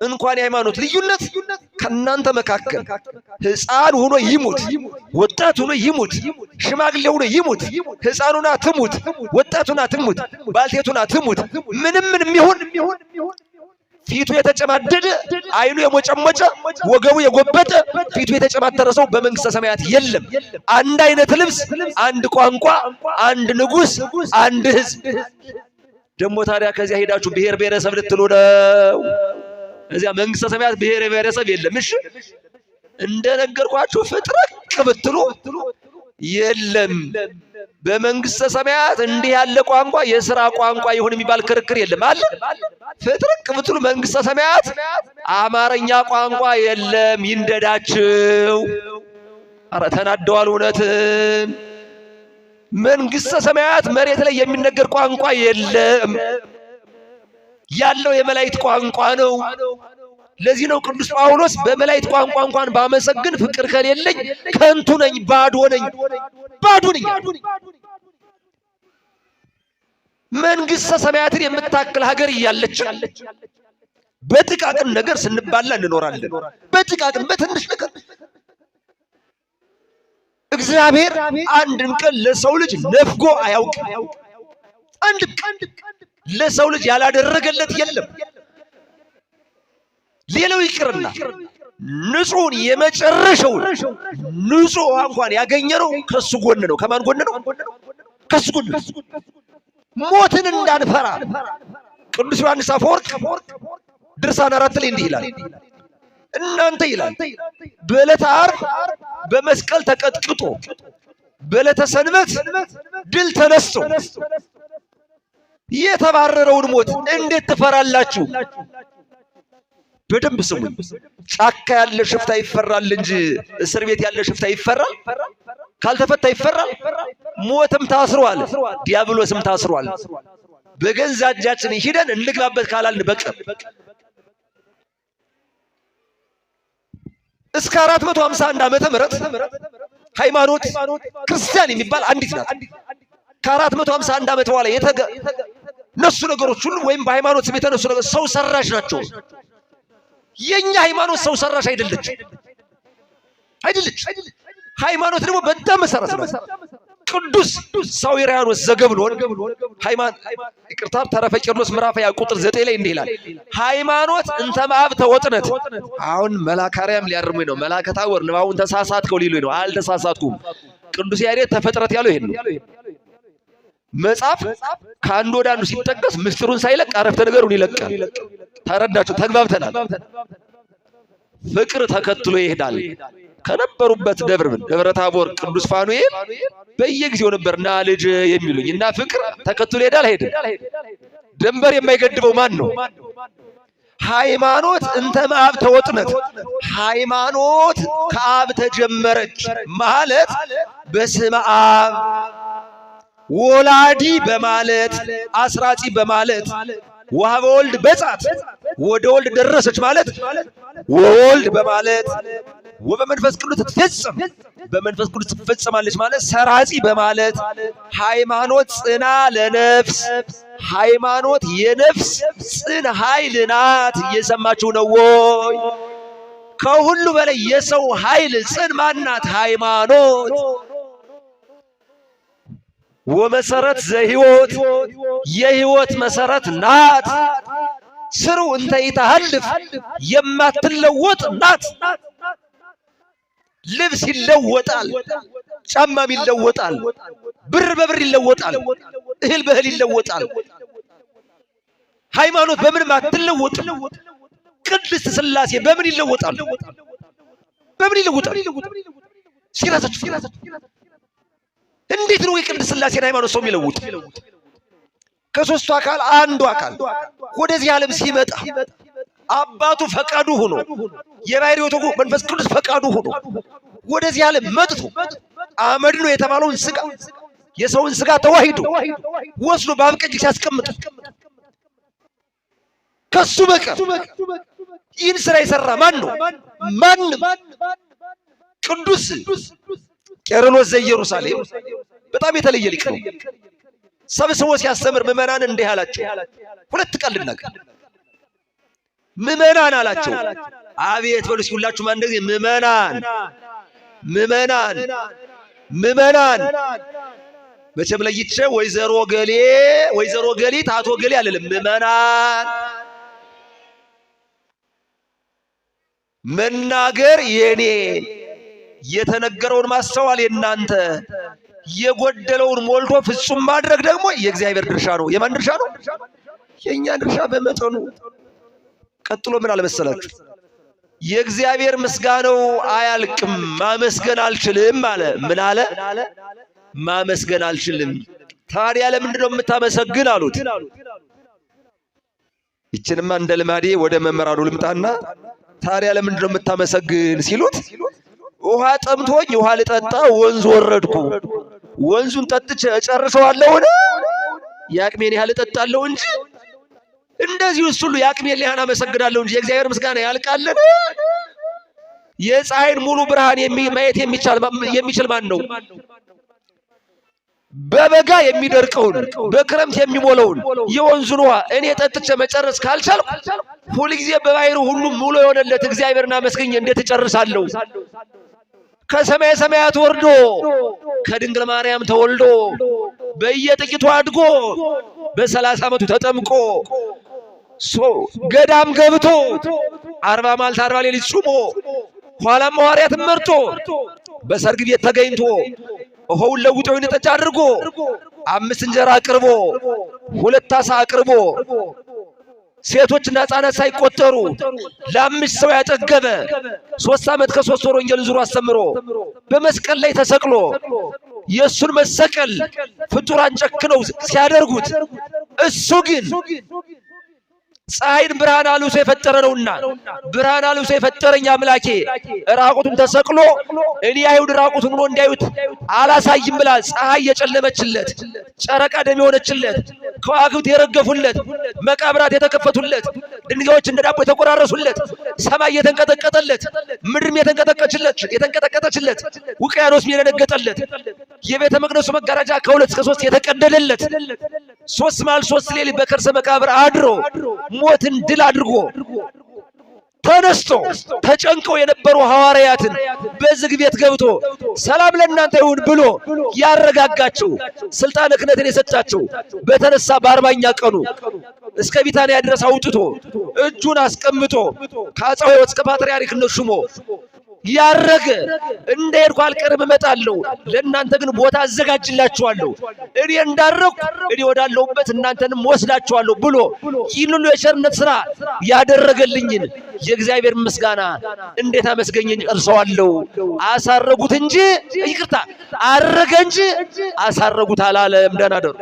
እንኳን የሃይማኖት ልዩነት ከናንተ መካከል ሕፃን ሆኖ ይሙት፣ ወጣት ሆኖ ይሙት፣ ሽማግሌ ሆኖ ይሙት፣ ሕፃኑና ትሙት፣ ወጣቱና ትሙት፣ ባልቴቱና ትሙት፣ ምንም ይሁን ፊቱ የተጨማደደ አይኑ የሞጨሞጨ ወገቡ የጎበጠ ፊቱ የተጨማተረ ሰው በመንግስተ ሰማያት የለም። አንድ አይነት ልብስ፣ አንድ ቋንቋ፣ አንድ ንጉስ፣ አንድ ህዝብ። ደግሞ ታዲያ ከዚያ ሄዳችሁ ብሔር ብሔረሰብ ልትሉ ነው? እዚያ መንግስተ ሰማያት ብሔር ብሔረሰብ የለም። እሺ እንደነገርኳችሁ ፍጥረቅ ብትሉ የለም። በመንግስተ ሰማያት እንዲህ ያለ ቋንቋ የሥራ ቋንቋ ይሁን የሚባል ክርክር የለም አለ። ፍጥረቅ ብትሉ መንግስተ ሰማያት አማርኛ ቋንቋ የለም። ይንደዳችሁ። ኧረ ተናደዋል። እውነትን መንግስተ ሰማያት መሬት ላይ የሚነገር ቋንቋ የለም። ያለው የመላእክት ቋንቋ ነው። ለዚህ ነው ቅዱስ ጳውሎስ በመላእክት ቋንቋ እንኳን ባመሰግን ፍቅር ከሌለኝ ከንቱ ነኝ፣ ባዶ ነኝ። መንግስተ ሰማያትን የምታክል ሀገር እያለች በጥቃቅን ነገር ስንባላ እንኖራለን። በጥቃቅን በትንሽ ነገር እግዚአብሔር አንድም ቀን ለሰው ልጅ ነፍጎ አያውቅም። አንድም ቀን ለሰው ልጅ ያላደረገለት የለም። ሌላው ይቅርና ንጹህን የመጨረሻውን ንጹህ እንኳን ያገኘነው ከሱ ጎን ነው። ከማን ጎን ነው? ከሱ ጎን ነው። ሞትን እንዳንፈራ ቅዱስ ዮሐንስ አፈወርቅ ድርሳን 4 ላይ እንዲህ ይላል። እናንተ ይላል በዕለተ ዓርብ በመስቀል ተቀጥቅጦ በዕለተ ሰንበት ድል ተነስቶ የተባረረውን ሞት እንዴት ትፈራላችሁ? በደንብ ስሙኝ። ጫካ ያለ ሽፍታ ይፈራል እንጂ እስር ቤት ያለ ሽፍታ ይፈራል? ካልተፈታ ይፈራል? ሞትም ታስሯል፣ ዲያብሎስም ታስሯል። በገዛ እጃችን ሂደን እንግባበት ካላልን በቀር እስከ 451 ዓመተ ምህረት ሃይማኖት ክርስቲያን የሚባል አንዲት ናት። ከ451 ዓመት በኋላ ነሱ ነገሮች ሁሉ ወይም በሃይማኖት ስም የተነሱ ነገሮች ሰው ሰራሽ ናቸው። የኛ ሃይማኖት ሰው ሰራሽ አይደለች። ሃይማኖት ደግሞ በጣም መሰረት ነው። ቅዱስ ሳዊራኖስ ዘገብሎን ይቅርታ ተረፈ ቄርሎስ ምዕራፍ 20 ቁጥር 9 ላይ እንዲህ ይላል፣ ሃይማኖት እንተ ማኅበተ ወጥነት። አሁን መልአከ አርያም ሊያርሙኝ ነው። መልአከ ታቦር ንባቡን ተሳሳትከው ሊሉኝ ነው። አልተሳሳትኩም። ቅዱስ ያሬድ ተፈጥረት ያለው ይሄን ነው። መጽሐፍ ከአንድ ወደ አንዱ ሲጠቀስ ምስጢሩን ሳይለቅ አረፍተ ነገሩን ይለቃል። ተረዳችሁ? ተግባብተናል። ፍቅር ተከትሎ ይሄዳል። ከነበሩበት ደብረ ታቦር ቅዱስ ፋኑኤል በየጊዜው ነበርና ልጅ የሚሉኝ እና ፍቅር ተከትሎ ይሄዳል። አይሄድም? ድንበር የማይገድበው ማን ነው? ሃይማኖት እንተ ማኅበተ ወጥነት። ሃይማኖት ከአብ ተጀመረች ማለት በስመ አብ ወላዲ በማለት አስራጺ በማለት ወሀበ ወልድ በጻት ወደ ወልድ ደረሰች ማለት ወልድ በማለት ወበመንፈስ ቅዱስ ትፈጸም በመንፈስ ቅዱስ ትፈጸማለች ማለት ሰራጺ በማለት ሃይማኖት ጽና ለነፍስ ሃይማኖት የነፍስ ጽን ኃይል ናት። እየሰማችሁ ነው ወይ? ከሁሉ በላይ የሰው ኃይል ጽን ማናት? ሃይማኖት። ወመሰረት ዘህይወት የህይወት መሰረት ናት። ስሩ እንተ ይተሃልፍ የማትለወጥ ናት። ልብስ ይለወጣል፣ ጫማም ይለወጣል፣ ብር በብር ይለወጣል፣ እህል በእህል ይለወጣል። ሃይማኖት በምንም አትለወጥም። ቅድስት ሥላሴ በምን ይለወጣል? በምን ይለወጣል? ሲረሳችሁ እንዴት ነው የቅድስት ሥላሴን ሃይማኖት ሰው የሚለውጥ? ከሦስቱ አካል አንዱ አካል ወደዚህ ዓለም ሲመጣ አባቱ ፈቃዱ ሆኖ የባሕርይ ወተጉ መንፈስ ቅዱስ ፈቃዱ ሆኖ ወደዚህ ዓለም መጥቶ አመድ ነው የተባለውን ሥጋ የሰውን ሥጋ ተዋሂዶ ወስዶ በአብ ቀኝ ሲያስቀምጥ ከሱ በቀር ይህን ሥራ የሠራ ማን ነው? ማንም። ቅዱስ ቄርሎስ ዘኢየሩሳሌም በጣም የተለየ ሊቅ ነው። ሰብስቦ ሲያስተምር ምዕመናን እንዲህ አላቸው። ሁለት ቃል ልናገር። ምዕመናን አላቸው። አቤት በሉ እስኪ ሁላችሁም አንድ ጊዜ ምዕመናን ምዕመናን ምዕመናን። መቼም ለይቼ ወይዘሮ ገሌ ወይዘሮ ገሊት አቶ ገሌ አልልም። ምዕመናን መናገር የኔ የተነገረውን ማስተዋል የናንተ የጎደለውን ሞልቶ ፍጹም ማድረግ ደግሞ የእግዚአብሔር ድርሻ ነው። የማን ድርሻ ነው? የኛ ድርሻ በመጠኑ። ቀጥሎ ምን አለመሰላችሁ? የእግዚአብሔር ምስጋናው አያልቅም፣ ማመስገን አልችልም አለ። ምን አለ? ማመስገን አልችልም። ታዲያ ለምንድን ነው የምታመሰግን አሉት። ይችንማ እንደ ልማዴ ወደ መምህራኑ ልምጣና ታዲያ ለምንድን ነው የምታመሰግን ሲሉት ውሃ ጠምቶኝ ውሃ ልጠጣ ወንዝ ወረድኩ። ወንዙን ጠጥቼ እጨርሰዋለሁን? የአቅሜን ያህል እጠጣለሁ እንጂ እንደዚህ ሁሉ የአቅሜን ያህል አመሰግናለሁ እንጂ የእግዚአብሔር ምስጋና ያልቃልን? የፀሐይን ሙሉ ብርሃን ማየት የሚችል ማን ነው? በበጋ የሚደርቀውን በክረምት የሚሞላውን የወንዙን ውሃ እኔ ጠጥቼ መጨረስ ካልቻልኩ ሁልጊዜ በባሕሩ ሁሉ ሙሉ የሆነለት እግዚአብሔርን አመስግኜ እንዴት እጨርሳለሁ? ከሰማይ ሰማያት ወርዶ ከድንግል ማርያም ተወልዶ በየጥቂቱ አድጎ በ30 ዓመቱ ተጠምቆ ገዳም ገብቶ 40 መዓልት 40 ሌሊት ጾሞ ኋላም ሐዋርያትን መርቶ በሰርግ ቤት ተገኝቶ ውሃውን ለውጦ ወይን ጠጅ አድርጎ 5 እንጀራ አቅርቦ 2 ዓሣ አቅርቦ ሴቶችና ሕፃናት ሳይቆጠሩ ለ5 ሰው ያጠገበ 3 ዓመት ከ3 ወር ወንጌልን ዙሮ አስተምሮ በመስቀል ላይ ተሰቅሎ የእሱን መሰቀል ፍጡራን ጨክነው ሲያደርጉት እሱ ግን ፀሐይን ብርሃን አልብሶ የፈጠረ ነውና ብርሃን አልብሶ የፈጠረኝ አምላኬ ራቁቱን ተሰቅሎ እኔ አይሁድ ራቁቱን ሆኖ እንዲያዩት አላሳይም ብላ ፀሐይ የጨለመችለት፣ ጨረቃ ደም የሆነችለት፣ ከዋክብት የረገፉለት፣ መቃብራት የተከፈቱለት፣ ድንጋዮች እንደ ዳቦ የተቆራረሱለት፣ ሰማይ የተንቀጠቀጠለት፣ ምድርም የተንቀጠቀጠችለት፣ ውቅያኖስም የደነገጠለት፣ የቤተ መቅደሱ መጋረጃ ከ2 እስከ 3 የተቀደደለት 3 መዓልት 3 ሌሊት በከርሰ መቃብር አድሮ ሞትን ድል አድርጎ ተነስቶ ተጨንቀው የነበሩ ሐዋርያትን በዝግ ቤት ገብቶ ሰላም ለእናንተ ይሁን ብሎ ያረጋጋቸው፣ ስልጣነ ክህነትን የሰጣቸው በተነሳ በ40ኛ ቀኑ እስከ ቢታንያ ድረስ አውጥቶ እጁን አስቀምጦ ከአፄው ሕይወት እስከ ፓትርያርክነት ሹሞ ያረገ እንደሄድኩ አልቀርም እመጣለሁ፣ ለእናንተ ግን ቦታ አዘጋጅላችኋለሁ፣ እኔ እንዳረኩ እኔ ወዳለሁበት እናንተንም ወስዳችኋለሁ ብሎ ይህን ሁሉ የቸርነት ሥራ ያደረገልኝን የእግዚአብሔር ምስጋና እንዴት አመስገኘኝ እርሰዋለሁ። አሳረጉት እንጂ ይቅርታ አረገ እንጂ አሳረጉት አላለም። ደህና ደሩ።